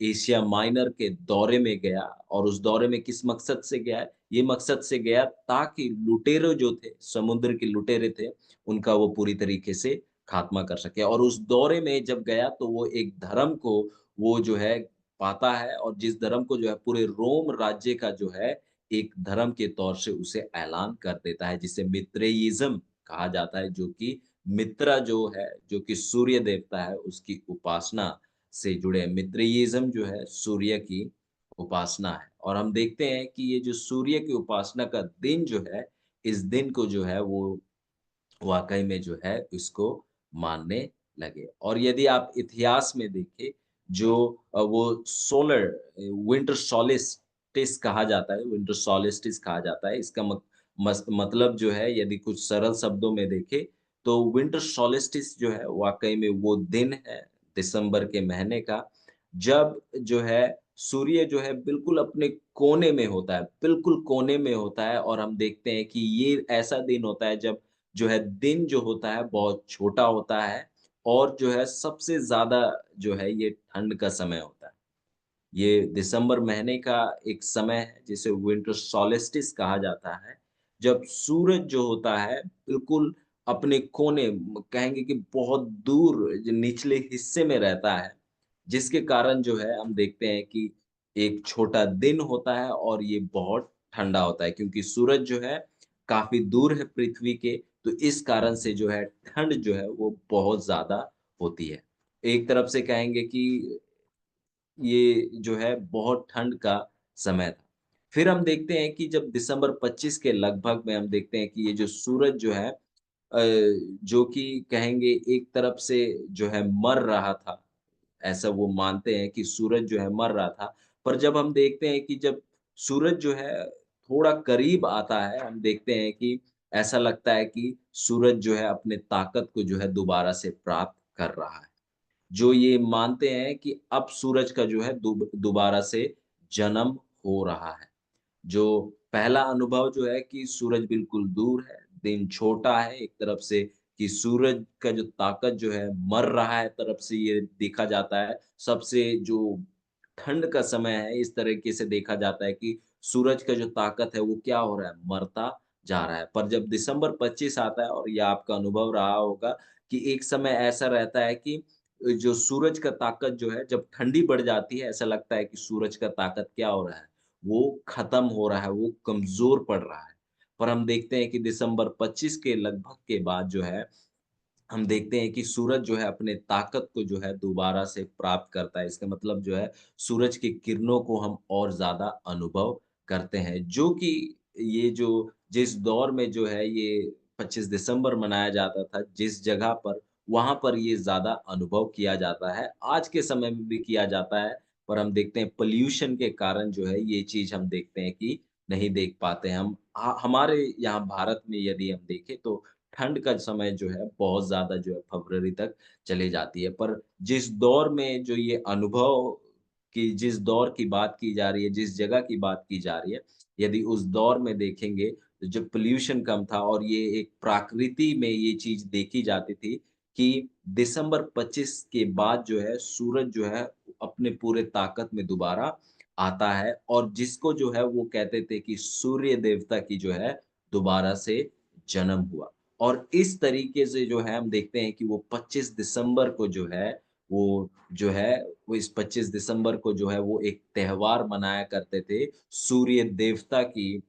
एशिया माइनर के दौरे में गया और उस दौरे में किस मकसद से गया है? ये मकसद से गया ताकि लुटेरे जो थे, समुद्र के लुटेरे थे, उनका वो पूरी तरीके से खात्मा कर सके और उस दौरे में जब गया तो वो एक धर्म को वो जो है पाता है और जिस धर्म को जो है पूरे रोम राज्य का जो है एक धर्म के तौर से उसे ऐलान कर देता है, जिसे मित्रेइज़्म कहा जाता है जो कि मित्रा जो है, जो कि सूर्य देवता है, उसकी उपासना से जुड़े हैं। मित्रियिज़्म जो है सूर्य की उपासना है और हम देखते हैं कि ये जो सूर्य की उपासना का दिन जो है, इस दिन को जो है वो वाक़ई में जो है इसको मानने लगे। और यदि आप इतिहास में देखें जो वो सोलर विंटर सोलिस्टिस कहा जाता है, विंटर सोलिस्टिस कहा जाता है। इसका मतलब जो है यदि कुछ सरल शब्दों में देखें तो विंटर सोलिस्टिस जो है वाक़ई में वो दिन है दिसंबर के महीने का, जब जो है सूर्य जो है बिल्कुल अपने कोने में होता है, बिल्कुल कोने में होता है और हम देखते हैं कि ये ऐसा दिन होता है जब जो है दिन जो होता है बहुत छोटा होता है और जो है सबसे ज़्यादा जो है ये ठंड का समय होता है। ये दिसंबर महीने का एक समय है जिसे विंटर सोलिस्टिस कहा जाता है, जब सूरज जो होता है बिल्कुल अपने कोने कहेंगे कि बहुत दूर निचले हिस्से में रहता है, जिसके कारण जो है हम देखते हैं कि एक छोटा दिन होता है और ये बहुत ठंडा होता है क्योंकि सूरज जो है काफ़ी दूर है पृथ्वी के, तो इस कारण से जो है ठंड जो है वो बहुत ज़्यादा होती है। एक तरफ से कहेंगे कि ये जो है बहुत ठंड का समय था। फिर हम देखते हैं कि जब दिसंबर 25 के लगभग में हम देखते हैं कि ये जो सूरज जो है जो कि कहेंगे एक तरफ से जो है मर रहा था, ऐसा वो मानते हैं कि सूरज जो है मर रहा था। पर जब हम देखते हैं कि जब सूरज जो है थोड़ा करीब आता है, हम देखते हैं कि ऐसा लगता है कि सूरज जो है अपने ताकत को जो है दोबारा से प्राप्त कर रहा है। जो ये मानते हैं कि अब सूरज का जो है दोबारा से जन्म हो रहा है। जो पहला अनुभव जो है कि सूरज बिल्कुल दूर है, दिन छोटा है एक तरफ से कि सूरज का जो ताकत जो है मर रहा है तरफ से ये देखा जाता है। सबसे जो ठंड का समय है इस तरीके से देखा जाता है कि सूरज का जो ताकत है वो क्या हो रहा है, मरता जा रहा है। पर जब दिसंबर 25 आता है और ये आपका अनुभव रहा होगा कि एक समय ऐसा रहता है कि जो सूरज का ताकत जो है जब ठंडी बढ़ जाती है ऐसा लगता है कि सूरज का ताकत क्या हो रहा है, वो खत्म हो रहा है, वो कमज़ोर पड़ रहा है। पर हम देखते हैं कि दिसंबर 25 के लगभग के बाद जो है, हम देखते हैं कि सूरज जो है अपने ताकत को जो है दोबारा से प्राप्त करता है। इसका मतलब जो है सूरज की किरणों को हम और ज़्यादा अनुभव करते हैं, जो कि ये जो जिस दौर में जो है ये 25 दिसंबर मनाया जाता था, जिस जगह पर, वहाँ पर ये ज़्यादा अनुभव किया जाता है। आज के समय में भी किया जाता है, पर हम देखते हैं पॉल्यूशन के कारण जो है ये चीज़ हम देखते हैं कि नहीं देख पाते हैं हम। हमारे यहाँ भारत में यदि हम देखें तो ठंड का समय जो है बहुत ज़्यादा जो है फ़रवरी तक चली जाती है। पर जिस दौर में जो ये अनुभव की जिस दौर की बात की जा रही है, जिस जगह की बात की जा रही है, यदि उस दौर में देखेंगे तो जब पॉल्यूशन कम था और ये एक प्रकृति में ये चीज़ देखी जाती थी कि दिसंबर 25 के बाद जो है सूरज जो है अपने पूरे ताकत में दोबारा आता है और जिसको जो है वो कहते थे कि सूर्य देवता की जो है दोबारा से जन्म हुआ। और इस तरीके से जो है हम देखते हैं कि वो 25 दिसंबर को जो है, वो जो है वो इस 25 दिसंबर को जो है वो एक त्योहार मनाया करते थे, सूर्य देवता की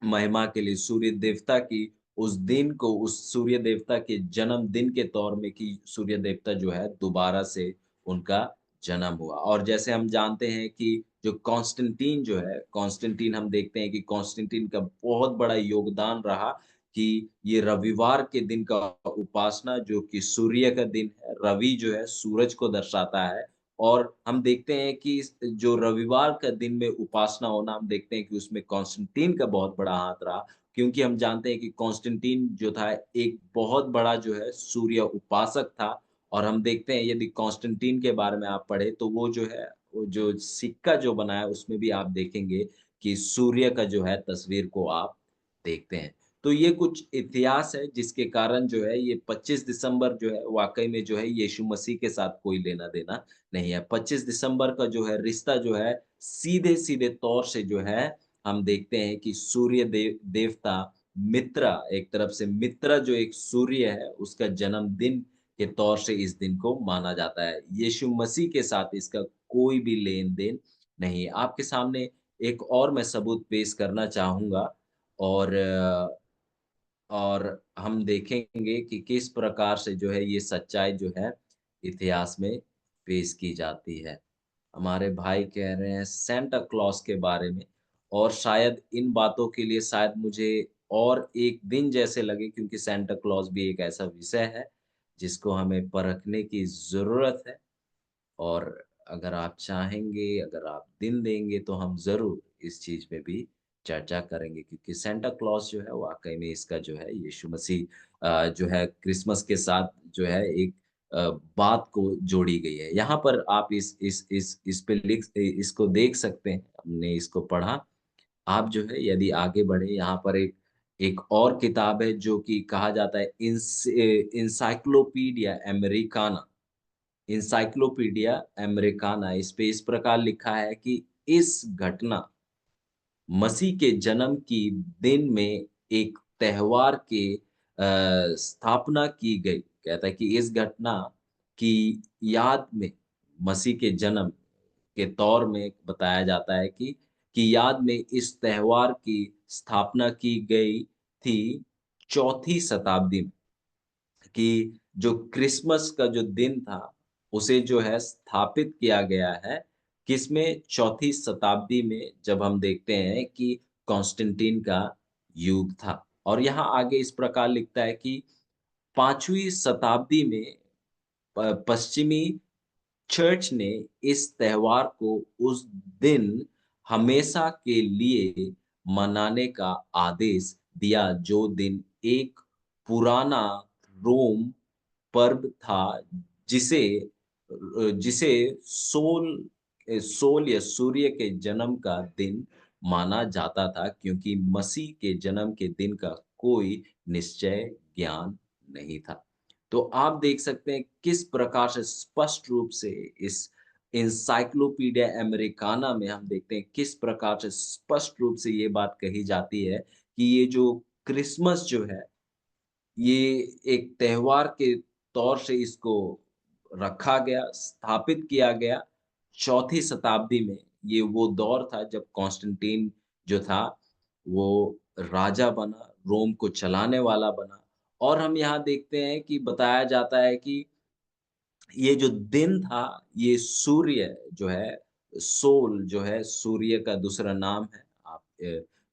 महिमा के लिए, सूर्य देवता की उस दिन को उस सूर्य देवता के जन्मदिन के तौर में कि सूर्य देवता जो है दोबारा से उनका जन्म हुआ। और जैसे हम जानते हैं कि जो कॉन्स्टेंटीन जो है, कॉन्स्टेंटीन हम देखते हैं कि कॉन्स्टेंटीन का बहुत बड़ा योगदान रहा कि ये रविवार के दिन का उपासना जो कि सूर्य का दिन है, रवि जो है सूरज को दर्शाता है और हम देखते हैं कि इस जो रविवार का दिन में उपासना होना हम देखते हैं कि उसमें कॉन्स्टेंटीन का बहुत बड़ा हाथ रहा, क्योंकि हम जानते हैं कि कॉन्स्टेंटीन जो था एक बहुत बड़ा जो है सूर्य उपासक था और हम देखते हैं यदि कॉन्स्टेंटीन के बारे में आप पढ़े तो वो जो है, वो जो सिक्का जो बना है उसमें भी आप देखेंगे कि सूर्य का जो है तस्वीर को आप देखते हैं। तो ये कुछ इतिहास है जिसके कारण जो है ये 25 दिसंबर जो है वाक़ई में जो है यीशु मसीह के साथ कोई लेना-देना नहीं है। 25 दिसंबर का जो है रिश्ता जो है सीधे-सीधे तौर से जो है हम देखते हैं कि सूर्य देवता मित्रा एक तरफ से मित्रा जो एक सूर्य है उसका जन्मदिन के तौर से इस दिन को माना जाता है। यीशु मसीह के साथ इसका कोई भी लेन-देन नहीं है। आपके सामने एक और मैं सबूत पेश करना चाहूँगा और और हम देखेंगे कि किस प्रकार से जो है ये सच्चाई जो है इतिहास में पेश की जाती है। हमारे भाई कह रहे हैं सेंटा क्लॉस के बारे में और शायद इन बातों के लिए शायद मुझे और एक दिन जैसे लगे क्योंकि सेंटा क्लॉस भी एक ऐसा विषय है, जिसको हमें परखने की ज़रूरत है। और अगर आप चाहेंगे, अगर आप दिन देंगे तो हम ज़रूर इस चीज़ पे भी चर्चा करेंगे क्योंकि सेंटा क्लॉस जो है वाक़ई में इसका जो है यीशु मसीह जो है क्रिसमस के साथ जो है एक बात को जोड़ी गई है। यहाँ पर आप इस पे इसको देख सकते हैं, हमने इसको पढ़ा। आप जो है यदि आगे बढ़े यहाँ पर एक एक और किताब है जो कि कहा जाता है एनसाइक्लोपीडिया अमेरिकाना। एनसाइक्लोपीडिया अमेरिकाना इस पे इस प्रकार लिखा है कि इस घटना मसीह के जन्म की दिन में एक त्योहार के स्थापना की गई। कहता है कि इस घटना की याद में मसीह के जन्म के तौर में बताया जाता है कि याद में इस त्योहार की स्थापना की गई थी चौथी शताब्दी में। कि जो क्रिसमस का जो दिन था, उसे जो है स्थापित किया गया है, किसमें? चौथी शताब्दी में जब हम देखते हैं कि कॉन्स्टेंटीन का युग था। और यहाँ आगे इस प्रकार लिखता है कि 5वीं शताब्दी में पश्चिमी चर्च ने इस त्योहार को उस दिन हमेशा के लिए मनाने का आदेश दिया, जो दिन एक पुराना रोम पर्व था, जिसे जिसे सोल या सूर्य के जन्म का दिन माना जाता था क्योंकि मसीह के जन्म के दिन का कोई निश्चय ज्ञान नहीं था। तो आप देख सकते हैं किस प्रकार से स्पष्ट रूप से इस एनसाइक्लोपीडिया अमेरिकाना में हम देखते हैं किस प्रकार से स्पष्ट रूप से ये बात कही जाती है कि ये जो क्रिसमस जो है, ये एक त्योहार के तौर से इसको रखा गया, स्थापित किया गया। चौथी शताब्दी में ये वो दौर था जब कॉन्स्टेंटीन जो था, वो राजा बना, रोम को चलाने वाला बना। और हम यहाँ देखते हैं कि बताया जाता है कि ये जो दिन था, ये सूर्य जो है, सोल जो है, सूर्य का दूसरा नाम है। आप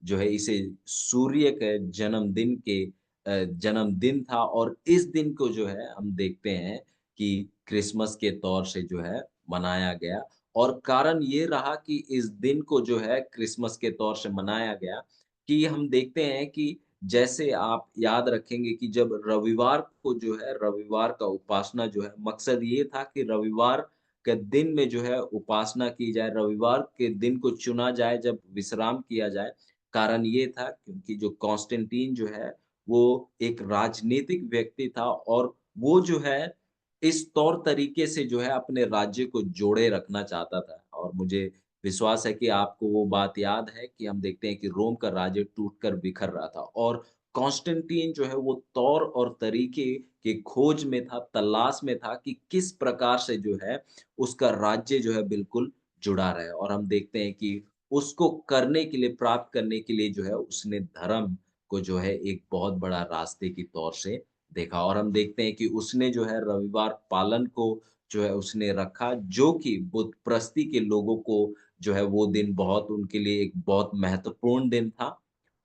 जो है इसे सूर्य के जन्मदिन के जन्मदिन था और इस दिन को जो है हम देखते हैं कि क्रिसमस के तौर से जो है मनाया गया। और कारण ये रहा कि इस दिन को जो है क्रिसमस के तौर से मनाया गया कि हम देखते हैं कि जैसे आप याद रखेंगे कि जब रविवार को जो है रविवार का उपासना जो है मकसद ये था कि रविवार के दिन में जो है उपासना की जाए, रविवार के दिन को चुना जाए जब विश्राम किया जाए। कारण ये था क्योंकि जो कॉन्स्टेंटीन जो है वो एक राजनीतिक व्यक्ति था और वो जो है इस तौर तरीके से जो है अपने राज्य को जोड़े रखना चाहता था। और मुझे विश्वास है कि आपको वो बात याद है कि हम देखते हैं कि रोम का राज्य टूटकर बिखर रहा था और कॉन्स्टेंटीन जो है वो तौर और तरीके की खोज में था, तलाश में था कि किस प्रकार से जो है उसका राज्य जो है बिल्कुल जुड़ा रहे। और हम देखते हैं कि उसको करने के लिए, प्राप्त करने के लिए जो है उसने धर्म को जो है एक बहुत बड़ा रास्ते की तौर से देखा। और हम देखते हैं कि उसने जो है रविवार पालन को जो है उसने रखा, जो कि बुत प्रस्ती के लोगों को जो है वो दिन बहुत उनके लिए एक बहुत महत्वपूर्ण दिन था।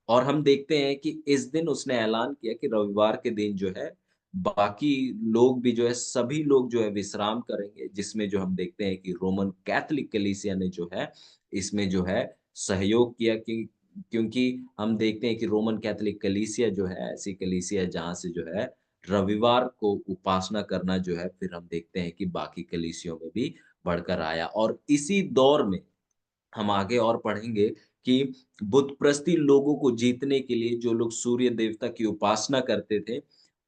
और हम देखते हैं कि इस दिन उसने ऐलान किया कि रविवार के दिन जो है, बाकी लोग भी जो है सभी लोग जो है विश्राम करेंगे, जिसमें जो हम देखते हैं कि रोमन कैथोलिक कलीसिया ने जो है, इसमें जो है सहयोग किया कि क्योंकि हम देखते हैं कि रोमन कैथोलिक कलीसिया जो है, ऐसी कलीसिया है जहाँ से जो है रविवार को उपासना करना जो है, फिर हम देखते हैं कि बाकी कलीसियों में भी बढ़कर आया। और इसी दौर में हम आगे और पढ़ेंगे कि बुतप्रस्ती लोगों को जीतने के लिए जो लोग सूर्य देवता की उपासना करते थे,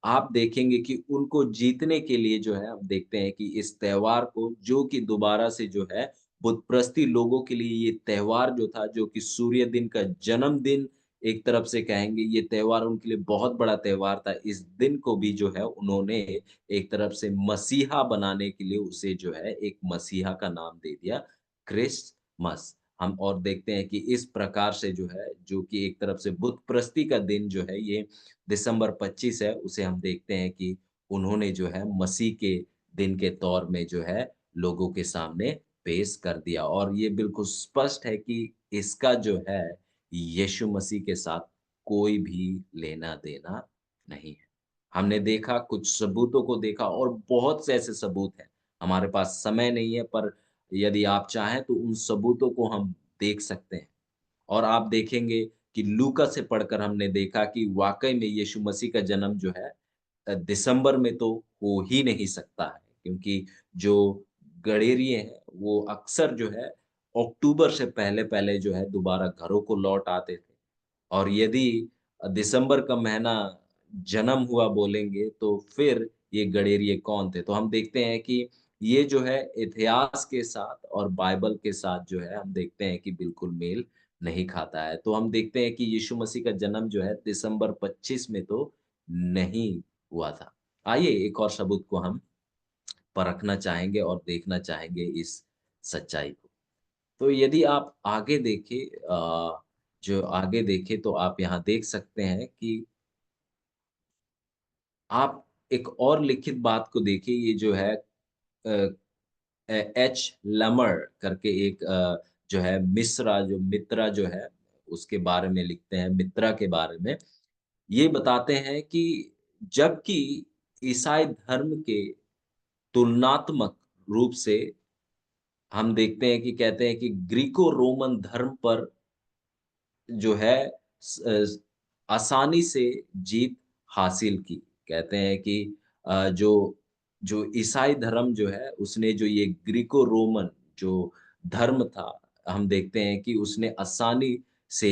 आप देखेंगे कि उनको जीतने के लिए जो है हम देखते हैं कि इस त्योहार को जो कि दोबारा से जो है बुतप्रस्ती लोगों के लिए ये त्योहार जो था, जो कि सूर्य दिन का जन्मदिन एक तरफ से कहेंगे, ये त्योहार उनके लिए बहुत बड़ा त्योहार था। इस दिन को भी जो है उन्होंने एक तरफ से मसीहा बनाने के लिए उसे जो है एक मसीहा का नाम दे दिया, क्रिस्टमस। हम और देखते हैं कि इस प्रकार से जो है, जो कि एक तरफ से बुत प्रस्ती का दिन जो है, ये दिसंबर 25 है, उसे हम देखते हैं कि उन्होंने जो है मसीह के दिन के तौर में जो है लोगों के सामने पेश कर दिया और ये बिल्कुल स्पष्ट है कि इसका जो है यीशु मसीह के साथ कोई भी लेना-देना नहीं है। हमने देखा कुछ सबूतों को देखा और बहुत से ऐसे सबूत हैं। हमारे पास समय नहीं है पर यदि आप चाहें तो उन सबूतों को हम देख सकते हैं। और आप देखेंगे कि लूका से पढ़कर हमने देखा कि वाक़ई में यीशु मसीह का जन्म जो है दिसंबर में तो हो ही नहीं सकता है क्योंकि जो गडेरिये हैं, वो अक्सर जो है अक्टूबर से पहले-पहले जो है दोबारा घरों को लौट आते थे। और यदि दिसंबर का महीना जन्म हुआ बोलेंगे तो फिर ये गडेरिये कौन थे? तो हम देखते हैं कि ये जो है इतिहास के साथ और बाइबल के साथ जो है हम देखते हैं कि बिल्कुल मेल नहीं खाता है। तो हम देखते हैं कि यीशु मसीह का जन्म जो है दिसंबर 25 में तो नहीं हुआ था। आइए एक और सबूत को हम परखना चाहेंगे और देखना चाहेंगे इस सच्चाई को। तो यदि आप आगे देखें जो आगे देखें तो आप यहाँ देख सकते हैं कि आप एक और लिखित बात को देखिए, ये जो है एच लमर करके एक जो है मित्रा जो है, उसके बारे में लिखते हैं, मित्रा के बारे में। ये बताते हैं कि जबकि ईसाई धर्म के तुलनात्मक रूप से हम देखते हैं कि कहते हैं कि ग्रीको रोमन धर्म पर जो है आसानी से जीत हासिल की। कहते हैं कि जो जो ईसाई धर्म जो है, उसने जो ये ग्रीको रोमन जो धर्म था, हम देखते हैं कि उसने आसानी से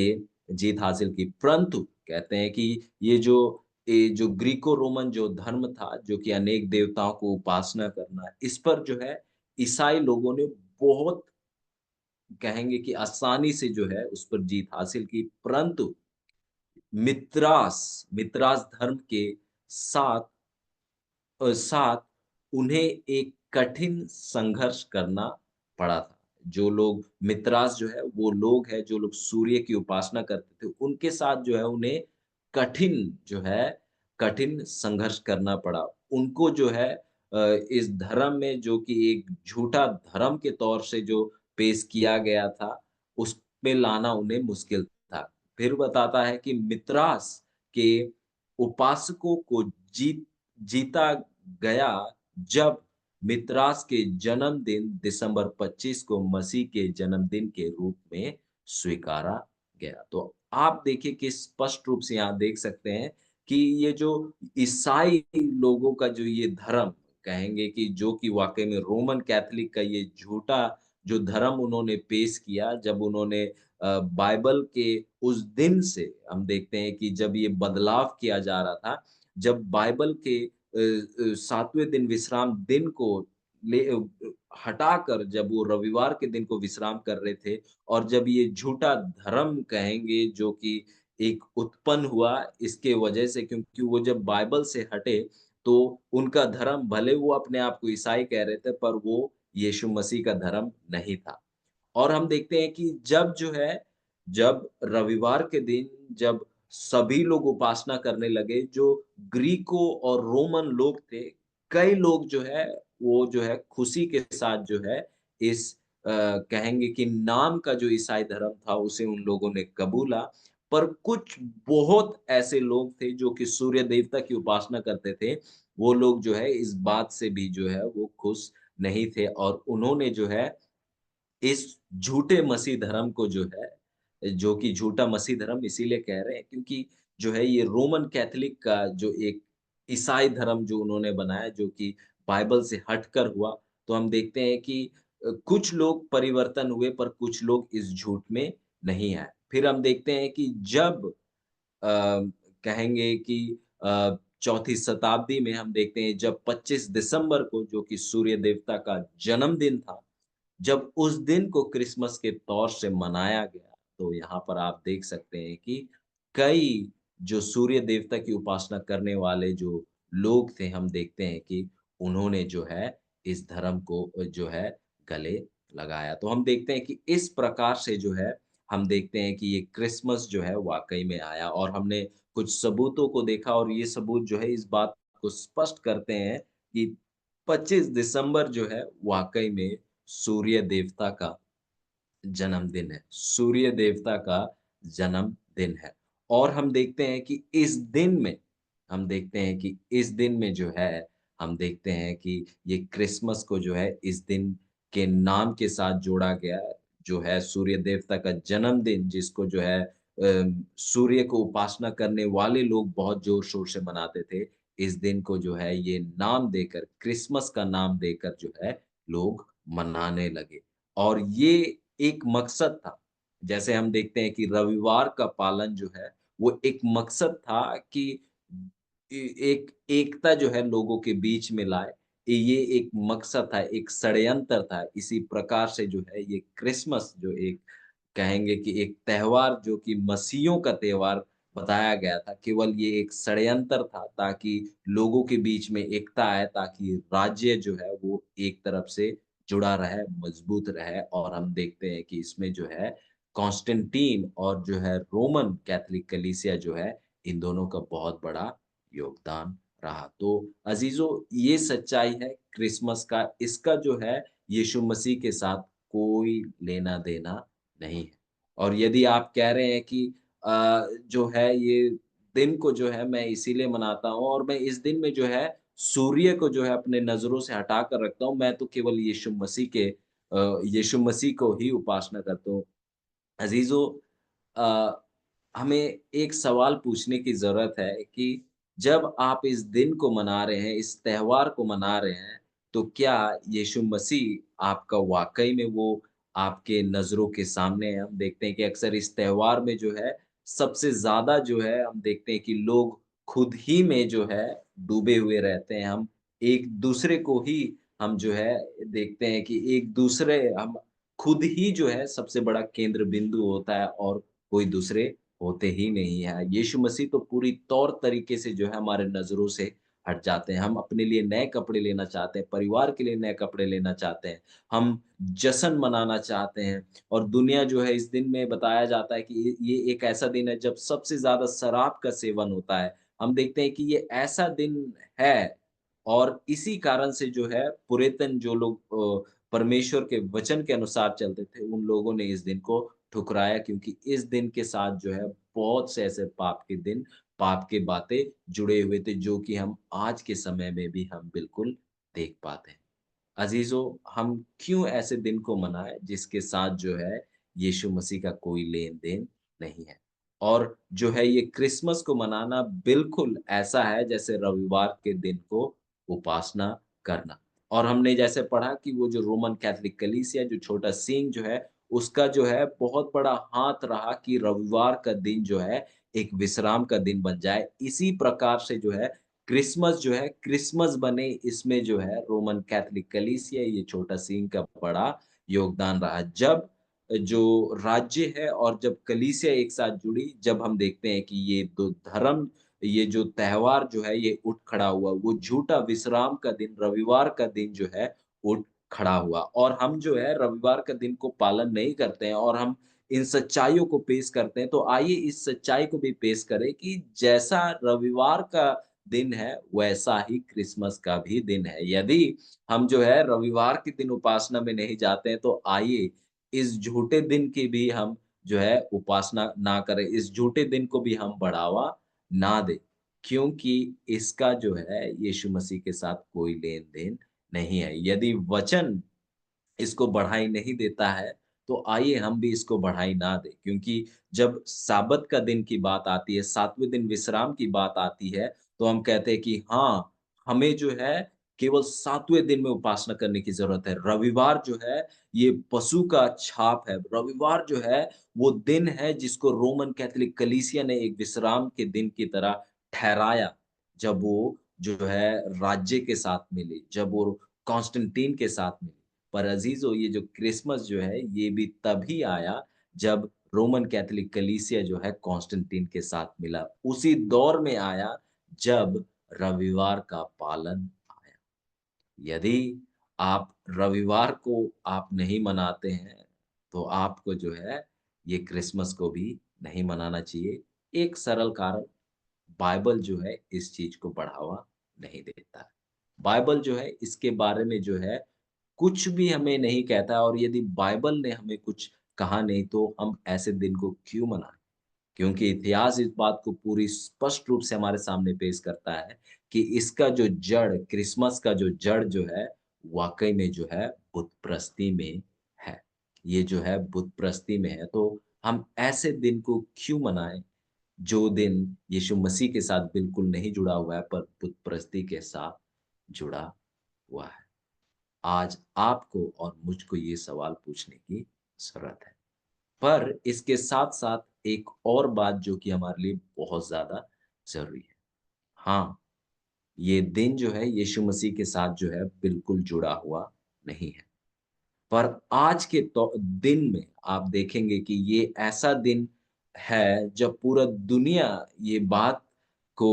जीत हासिल की। परंतु कहते हैं कि ये जो ग्रीको रोमन जो धर्म था, जो कि अनेक देवताओं को उपासना करना, इस पर जो है ईसाई लोगों ने बहुत कहेंगे कि आसानी से जो है उस पर जीत हासिल की, परंतु मित्रास धर्म के साथ साथ उन्हें एक कठिन संघर्ष करना पड़ा था। जो लोग मित्रास जो है, वो लोग हैं जो लोग सूर्य की उपासना करते थे, उनके साथ जो है उन्हें कठिन जो है, कठिन संघर्ष करना पड़ा। उनको जो है इस धर्म में जो कि एक झूठा धर्म के तौर से जो पेश किया गया था, उसपे लाना उन्हें मुश्किल था। फिर बताता है कि मित्रास के उपासकों को जीता गया जब मित्रास के जन्मदिन दिसंबर 25 को मसीह के जन्मदिन के रूप में स्वीकारा गया। तो आप देखिए कि स्पष्ट रूप से यहाँ देख सकते हैं कि ये जो ईसाई लोगों का जो ये धर्म कहेंगे कि जो कि वाक़ई में रोमन कैथोलिक का ये झूठा जो धर्म उन्होंने पेश किया जब उन्होंने बाइबल के उस दिन से हम देखते हैं कि जब ये बदलाव किया जा रहा था, जब बाइबल के 7वें दिन विश्राम दिन को हटाकर जब वो रविवार के दिन को विश्राम कर रहे थे और जब ये झूठा धर्म कहेंगे जो कि एक उत्पन्न हुआ इसके वजह से क्योंकि वो जब बाइबल से हटे, तो उनका धर्म भले वो अपने आप को ईसाई कह रहे थे पर वो यीशु मसीह का धर्म नहीं था। और हम देखते हैं कि जब रविवार के दिन जब सभी लोग उपासना करने लगे, जो ग्रीको और रोमन लोग थे, कई लोग जो है, वो जो है खुशी के साथ जो है इस कहेंगे कि नाम का जो ईसाई धर्म था, उसे उन लोगों ने कबूला। पर कुछ बहुत ऐसे लोग थे जो कि सूर्य देवता की उपासना करते थे, वो लोग जो है इस बात से भी जो है वो खुश नहीं थे और उन्होंने जो है इस झूठे मसीह धर्म को जो है, जो कि झूठा मसीह धर्म इसीलिए कह रहे हैं क्योंकि जो है ये रोमन कैथोलिक का जो एक ईसाई धर्म जो उन्होंने बनाया जो कि बाइबल से हटकर हुआ, तो हम देखते हैं कि कुछ लोग परिवर्तन हुए पर कुछ लोग इस झूठ में नहीं आए। फिर हम देखते हैं कि जब अ, कहेंगे कि चौथी शताब्दी में हम देखते हैं जब 25 दिसंबर को जो कि सूर्य देवता का जन्मदिन था, जब उस दिन को क्रिसमस के तौर से मनाया गया, तो यहाँ पर आप देख सकते हैं कि कई जो सूर्य देवता की उपासना करने वाले जो लोग थे, हम देखते हैं कि उन्होंने जो है इस धर्म को जो है गले लगाया। तो हम देखते हैं कि इस प्रकार से जो है हम देखते हैं कि ये क्रिसमस जो है वाक़ई में आया और हमने कुछ सबूतों को देखा और ये सबूत जो है इस बात को स्पष्ट करते हैं कि 25 दिसंबर जो है वाक़ई में सूर्य देवता का जन्मदिन है। सूर्य देवता का जन्मदिन है और हम देखते हैं कि इस दिन में हम देखते हैं कि इस दिन में जो है, हम देखते हैं कि ये क्रिसमस को जो है इस दिन के नाम के साथ जोड़ा गया, जो है सूर्य देवता का जन्मदिन जिसको जो है सूर्य को उपासना करने वाले लोग बहुत ज़ोर-शोर से मनाते थे। इस दिन को जो है ये नाम देकर क्रिसमस का नाम देकर जो है लोग मनाने लगे। और ये एक मकसद था। जैसे हम देखते हैं कि रविवार का पालन जो है, वो एक मकसद था कि एक एकता जो है लोगों के बीच में लाए। ये एक मकसद था, एक षड्यंत्र था। इसी प्रकार से जो है ये क्रिसमस जो एक कहेंगे कि एक त्योहार जो कि मसीहियों का त्योहार बताया गया था, केवल ये एक षड्यंत्र था ताकि लोगों के बीच में एकता आए, ताकि राज्य जो है वो एक तरफ से जुड़ा रहे, मजबूत रहे और हम देखते हैं कि इसमें जो है कॉन्स्टेंटीन और जो है रोमन कैथोलिक कलीसिया जो है, इन दोनों का बहुत बड़ा योगदान रहा। तो अज़ीज़ों ये सच्चाई है क्रिसमस का, इसका जो है यीशु मसीह के साथ कोई लेना-देना नहीं है। और यदि आप कह रहे हैं कि जो है ये दिन को जो है मैं इसीलिए मनाता हूँ और मैं इस दिन में जो है सूर्य को जो है अपने नज़रों से हटा कर रखता हूँ, मैं तो केवल यीशु मसीह को ही उपासना करता हूँ। अज़ीज़ों अ, हमें एक सवाल पूछने की ज़रूरत है कि जब आप इस दिन को मना रहे हैं, इस त्योहार को मना रहे हैं, तो क्या यीशु मसीह आपका वाक़ई में वो आपके नज़रों के सामने है? हम देखते हैं कि अक्सर इस त्योहार में जो है, सबसे ज़्यादा जो है हम देखते हैं कि लोग खुद ही में जो है डूबे हुए रहते हैं। हम एक-दूसरे को ही हम जो है देखते हैं कि एक-दूसरे हम खुद ही जो है सबसे बड़ा केंद्र बिंदु होता है और कोई दूसरे होते ही नहीं हैं। यीशु मसीह तो पूरी तौर तरीके से जो है हमारे नज़रों से हट जाते हैं। हम अपने लिए नए कपड़े लेना चाहते हैं, परिवार के लिए नए कपड़े लेना चाहते हैं, हम जश्न मनाना चाहते हैं और दुनिया जो है इस दिन में बताया जाता है कि ये एक ऐसा दिन है जब सबसे ज़्यादा शराब का सेवन होता है। हम देखते हैं कि ये ऐसा दिन है और इसी कारण से जो है पुरातन जो लोग परमेश्वर के वचन के अनुसार चलते थे, उन लोगों ने इस दिन को ठुकराया क्योंकि इस दिन के साथ जो है बहुत से ऐसे पाप के बातें जुड़े हुए थे, जो कि हम आज के समय में भी हम बिल्कुल देख पाते हैं। अज़ीज़ों, हम क्यों ऐसे दिन को मनाएँ जिसके साथ जो है यीशु मसीह का कोई लेन-देन नहीं है। और जो है ये क्रिसमस को मनाना बिल्कुल ऐसा है जैसे रविवार के दिन को उपासना करना। और हमने जैसे पढ़ा कि वो जो रोमन कैथोलिक कलीसिया जो छोटा सींग जो है, उसका जो है बहुत बड़ा हाथ रहा कि रविवार का दिन जो है एक विश्राम का दिन बन जाए। इसी प्रकार से जो है क्रिसमस बने इसमें जो है रोमन कैथोलिक कलीसिया ये छोटा सींग का बड़ा योगदान रहा। जब जो राज्य है और जब कलीसिया एक साथ जुड़ी, जब हम देखते हैं कि ये 2 धर्म, ये जो त्योहार जो है ये उठ खड़ा हुआ, वो झूठा विश्राम का दिन, रविवार का दिन जो है उठ खड़ा हुआ और हम जो है रविवार का दिन को पालन नहीं करते हैं और हम इन सच्चाइयों को पेश करते हैं। तो आइए इस सच्चाई को भी पेश करें कि जैसा रविवार का दिन है, वैसा ही क्रिसमस का भी दिन है। यदि हम जो है रविवार के दिन उपासना में नहीं जाते हैं, तो आइए इस झूठे दिन की भी हम जो है उपासना ना करें, इस झूठे दिन को भी हम बढ़ावा ना दें। क्योंकि इसका जो है यीशु मसीह के साथ कोई लेन-देन नहीं है। यदि वचन इसको बढ़ाई नहीं देता है, तो आइए हम भी इसको बढ़ाई ना दें। क्योंकि जब साब्बत का दिन की बात आती है, 7वें दिन विश्राम की बात आती है, तो हम कहते हैं कि हाँ, हमें जो है केवल 7वें दिन में उपासना करने की ज़रूरत है। रविवार जो है, ये पशु का छाप है। रविवार जो है, वो दिन है जिसको रोमन कैथोलिक कलीसिया ने एक विश्राम के दिन की तरह ठहराया, जब वो जो है राज्य के साथ मिली, जब वो कॉन्स्टेंटीन के साथ मिली। पर अज़ीज़ों ये जो क्रिसमस जो है ये भी तभी आया जब रोमन कैथोलिक कलीसिया जो है कॉन्स्टेंटीन के साथ मिला। उसी दौर में आया जब रविवार का पालन आया। यदि आप रविवार को आप नहीं मनाते हैं, तो आपको जो है ये क्रिसमस को भी नहीं मनाना चाहिए। एक सरल कारण बाइबल जो है इस चीज़ को बढ़ावा नहीं देता है। बाइबल जो है इसके बारे में जो है कुछ भी हमें नहीं कहता है, और यदि बाइबल ने हमें कुछ कहा नहीं तो हम ऐसे दिन को क्यों मनाएँ? क्योंकि इतिहास इस बात को पूरी स्पष्ट रूप से हमारे सामने पेश करता है कि इसका जो जड़, क्रिसमस का जो जड़ जो है, वाक़ई में जो है बुत-परस्ती में है। ये जो है बुत-परस्ती में है, तो हम ऐसे दिन को क्यों मनाएँ, जो दिन यीशु मसीह के साथ बिल्कुल नहीं जुड़ा हुआ है, पर बुत-परस्ती के साथ जुड़ा हुआ है। आज आपको और मुझको ये सवाल पूछने की ज़रूरत है। पर इसके साथ-साथ एक और बात जो कि हमारे लिए बहुत ज़्यादा ज़रूरी है। हाँ, ये दिन जो है यीशु मसीह के साथ जो है बिल्कुल जुड़ा हुआ नहीं है। पर आज के दिन में आप देखेंगे कि ये ऐसा दिन है जब पूरा दुनिया ये बात को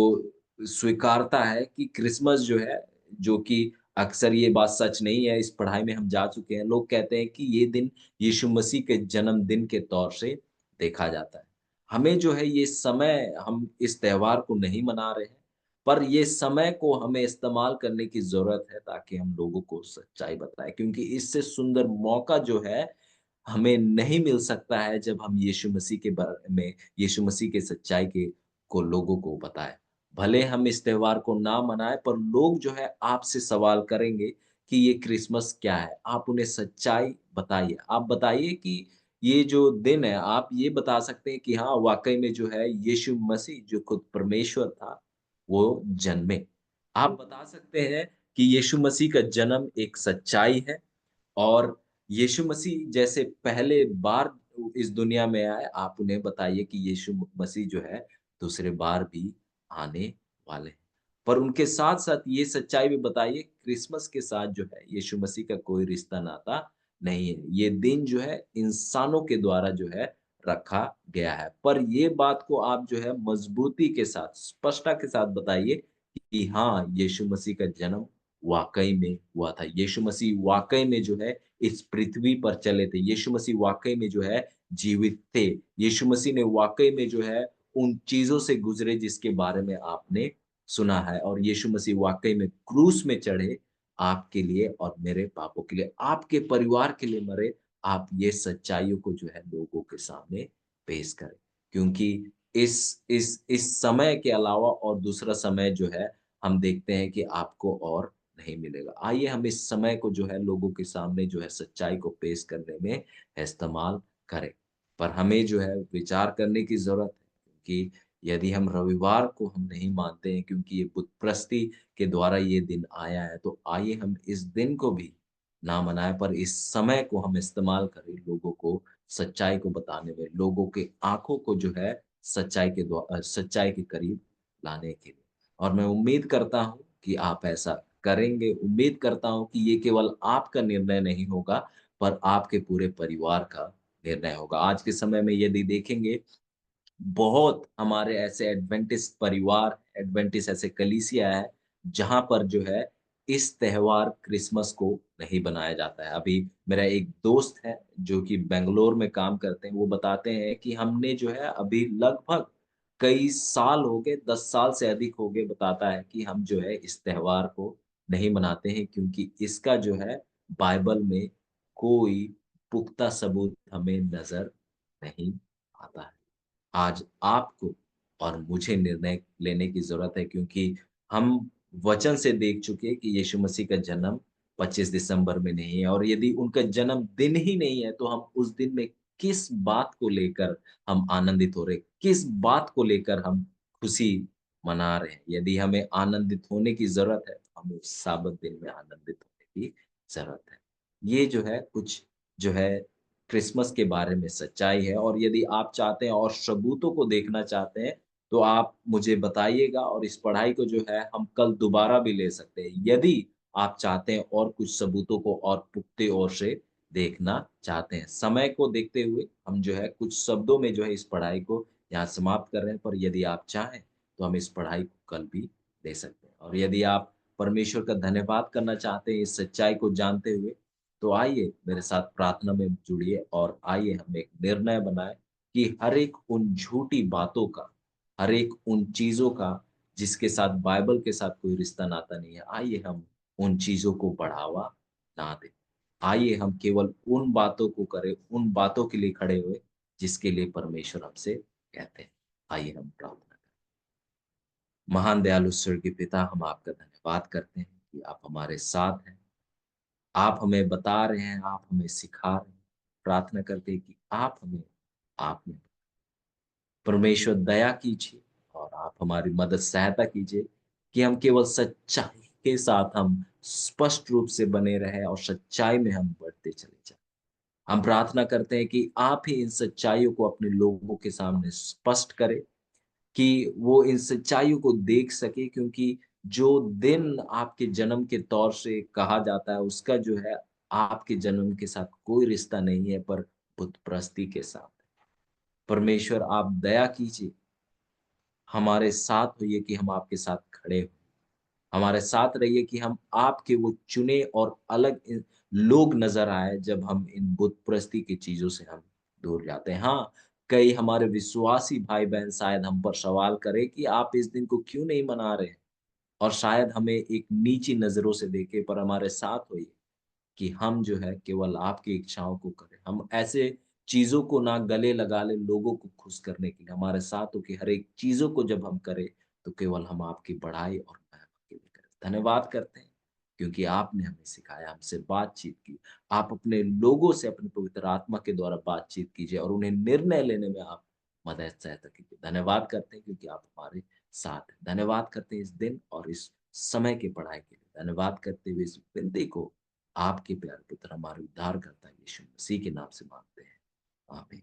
स्वीकारता है कि क्रिसमस जो है, जो कि अक्सर ये बात सच नहीं है, इस पढ़ाई में हम जा चुके हैं। लोग कहते हैं कि ये दिन यीशु मसीह के जन्मदिन के तौर से देखा जाता है। हमें जो है ये समय, हम इस त्योहार को नहीं मना रहे हैं, पर ये समय को हमें इस्तेमाल करने की ज़रूरत है ताकि हम लोगों को सच्चाई बताएँ, क्योंकि इससे सुंदर मौका जो है, हमें नहीं मिल सकता है जब हम यीशु मसीह के बारे में, यीशु मसीह के सच्चाई के को लोगों को बताएँ। भले हम इस त्योहार को ना मनाएँ, पर लोग जो है आपसे सवाल करेंगे कि ये क्रिसमस क्या है? आप उन्हें सच्चाई बताइए। आप बताइए कि ये जो दिन है, आप ये बता सकते हैं कि हाँ, वाक़ई में जो है यीशु मसीह जो खुद परमेश्वर था, वो जन्मे। आप बता सकते हैं कि यीशु मसीह का जन्म एक सच्चाई है, और यीशु मसीह जैसे पहले बार इस दुनिया में आए, आप उन्हें बताइए कि यीशु मसीह जो है दूसरे बार भी आने वाले हैं। पर उनके साथ-साथ ये सच्चाई भी बताइए, क्रिसमस के साथ जो है यीशु मसीह का कोई रिश्ता नाता नहीं है। ये दिन जो है इंसानों के द्वारा जो है रखा गया है। पर ये बात को आप जो है मज़बूती के साथ, स्पष्टता के साथ बताइए कि हाँ, यीशु मसीह का जन्म वाक़ई में हुआ था। यीशु मसीह वाक़ई में जो है इस पृथ्वी पर चले थे। यीशु मसीह वाक़ई में जो है जीवित थे। यीशु मसीह ने वाक़ई में जो है उन चीज़ों से गुज़रे जिसके बारे में आपने सुना है, और यीशु मसीह वाक़ई में क्रूस में चढ़े आपके लिए और मेरे पापों के लिए, आपके परिवार के लिए मरे। आप ये सच्चाइयों को जो है लोगों के सामने पेश करें। क्योंकि इस समय के अलावा और दूसरा समय जो है, हम देखते हैं कि आपको और नहीं मिलेगा। आइए हम इस समय को जो है लोगों के सामने जो है सच्चाई को पेश करने में इस्तेमाल करें। पर हमें जो है विचार करने की ज़रूरत है, क्योंकि यदि हम रविवार को हम नहीं मानते हैं क्योंकि ये बुतप्रस्ती के द्वारा ये दिन आया है, तो आइए हम इस दिन को भी ना मनाएँ, पर इस समय को हम इस्तेमाल करें लोगों को सच्चाई को बताने में, लोगों के आँखों को जो है सच्चाई के करीब लाने के लिए। और मैं उम्मीद करता हूँ कि आप ऐसा करेंगे। उम्मीद करता हूँ कि ये केवल आपका निर्णय नहीं होगा, पर आपके पूरे परिवार का निर्णय होगा। आज के समय में यदि देखेंगे, बहुत हमारे ऐसे एडवेंटिस्ट परिवार, एडवेंटिस्ट ऐसे कलीसिया है, जहाँ पर जो है इस त्योहार क्रिसमस को नहीं बनाया जाता है। अभी मेरा एक दोस्त है जो कि बैंगलोर में काम करते हैं, वो बताते हैं कि हमने जो है अभी लगभग कई साल हो गए, 10 साल से अधिक हो गए, बताता है कि हम जो है इस त्योहार को नहीं मनाते हैं, क्योंकि इसका जो है बाइबल में कोई पुख्ता सबूत हमें नज़र नहीं आता है। आज आपको और मुझे निर्णय लेने की ज़रूरत है, क्योंकि हम वचन से देख चुके हैं कि यीशु मसीह का जन्म 25 दिसंबर में नहीं है, और यदि उनका जन्मदिन ही नहीं है, तो हम उस दिन में किस बात को लेकर हम आनंदित हो रहे हैं? किस बात को लेकर हम खुशी मना रहे हैं? यदि हमें आनंदित होने की ज़रूरत है, तो हमें उस साबत दिन में आनंदित होने की ज़रूरत है। ये जो है कुछ जो है क्रिसमस के बारे में सच्चाई है, और यदि आप चाहते हैं और सबूतों को देखना चाहते हैं, तो आप मुझे बताइएगा, और इस पढ़ाई को जो है हम कल दोबारा भी ले सकते हैं। यदि आप चाहते हैं और कुछ सबूतों को और पुख्ते ओर से देखना चाहते हैं। समय को देखते हुए हम जो है कुछ शब्दों में जो है इस पढ़ाई को यहाँ समाप्त कर रहे हैं, पर यदि आप चाहें, तो हम इस पढ़ाई को कल भी ले सकते हैं। और यदि आप परमेश्वर का धन्यवाद करना चाहते हैं इस सच्चाई को जानते हुए, तो आइए मेरे साथ प्रार्थना में जुड़िए, और आइए हम एक निर्णय बनाएं कि हर एक उन झूठी बातों का, हर एक उन चीज़ों का जिसके साथ बाइबल के साथ कोई रिश्ता नाता नहीं है, आइए हम उन चीज़ों को बढ़ावा ना दें। आइए हम केवल उन बातों को करें, उन बातों के लिए खड़े हुए, जिसके लिए परमेश्वर हमसे कहते हैं। आइए हम प्रार्थना करें। महान दयालु स्वर्गीय पिता, हम आपका धन्यवाद करते हैं कि आप हमारे साथ हैं। आप हमें बता रहे हैं, आप हमें सिखा रहे हैं। प्रार्थना करते हैं कि आप हमें आप में परमेश्वर दया कीजिए और आप हमारी मदद सहायता कीजिए कि हम केवल सच्चाई के साथ हम स्पष्ट रूप से बने रहें और सच्चाई में हम बढ़ते चले जाएँ। हम प्रार्थना करते हैं कि आप ही इन सच्चाइयों को अपने लोगों के सामने स्पष्ट करें कि वो इन सच्चाइयों को देख सके, क्योंकि जो दिन आपके जन्म के तौर से कहा जाता है, उसका जो है आपके जन्म के साथ कोई रिश्ता नहीं है, पर बुत-परस्ती के साथ। परमेश्वर आप दया कीजिए, हमारे साथ होइए कि हम आपके साथ खड़े हों। हमारे साथ रहिए कि हम आपके वो चुने और अलग लोग नज़र आए, जब हम इन बुत-परस्ती की चीज़ों से हम दूर जाते हैं। हाँ, कई हमारे विश्वासी भाई-बहन शायद हम पर सवाल करें कि आप इस दिन को क्यों नहीं मना रहे हैं? और शायद हमें एक नीची नज़रों से देखें, पर हमारे साथ होइए कि हम जो है केवल आपकी इच्छाओं को करें। हम ऐसे चीज़ों को ना गले लगा लें लोगों को खुश करने के लिए। हमारे साथ हो कि हर एक चीज़ों को जब हम करें, तो केवल हम आपकी बढ़ाई और महिमा के लिए करें। धन्यवाद करते हैं, क्योंकि आपने हमें सिखाया, हमसे बातचीत की। आप अपने लोगों से अपने पवित्र आत्मा के द्वारा बातचीत कीजिए और उन्हें निर्णय लेने में आप मदद सहायता कीजिए। धन्यवाद करते हैं, क्योंकि आप हमारे साथ हैं। धन्यवाद करते हैं इस दिन और इस समय की पढ़ाई के लिए। धन्यवाद करते हुए इस विनती को आपके प्यारे पुत्र हमारे उद्धारकर्ता यीशु मसीह के नाम से मांगते हैं। आमीन।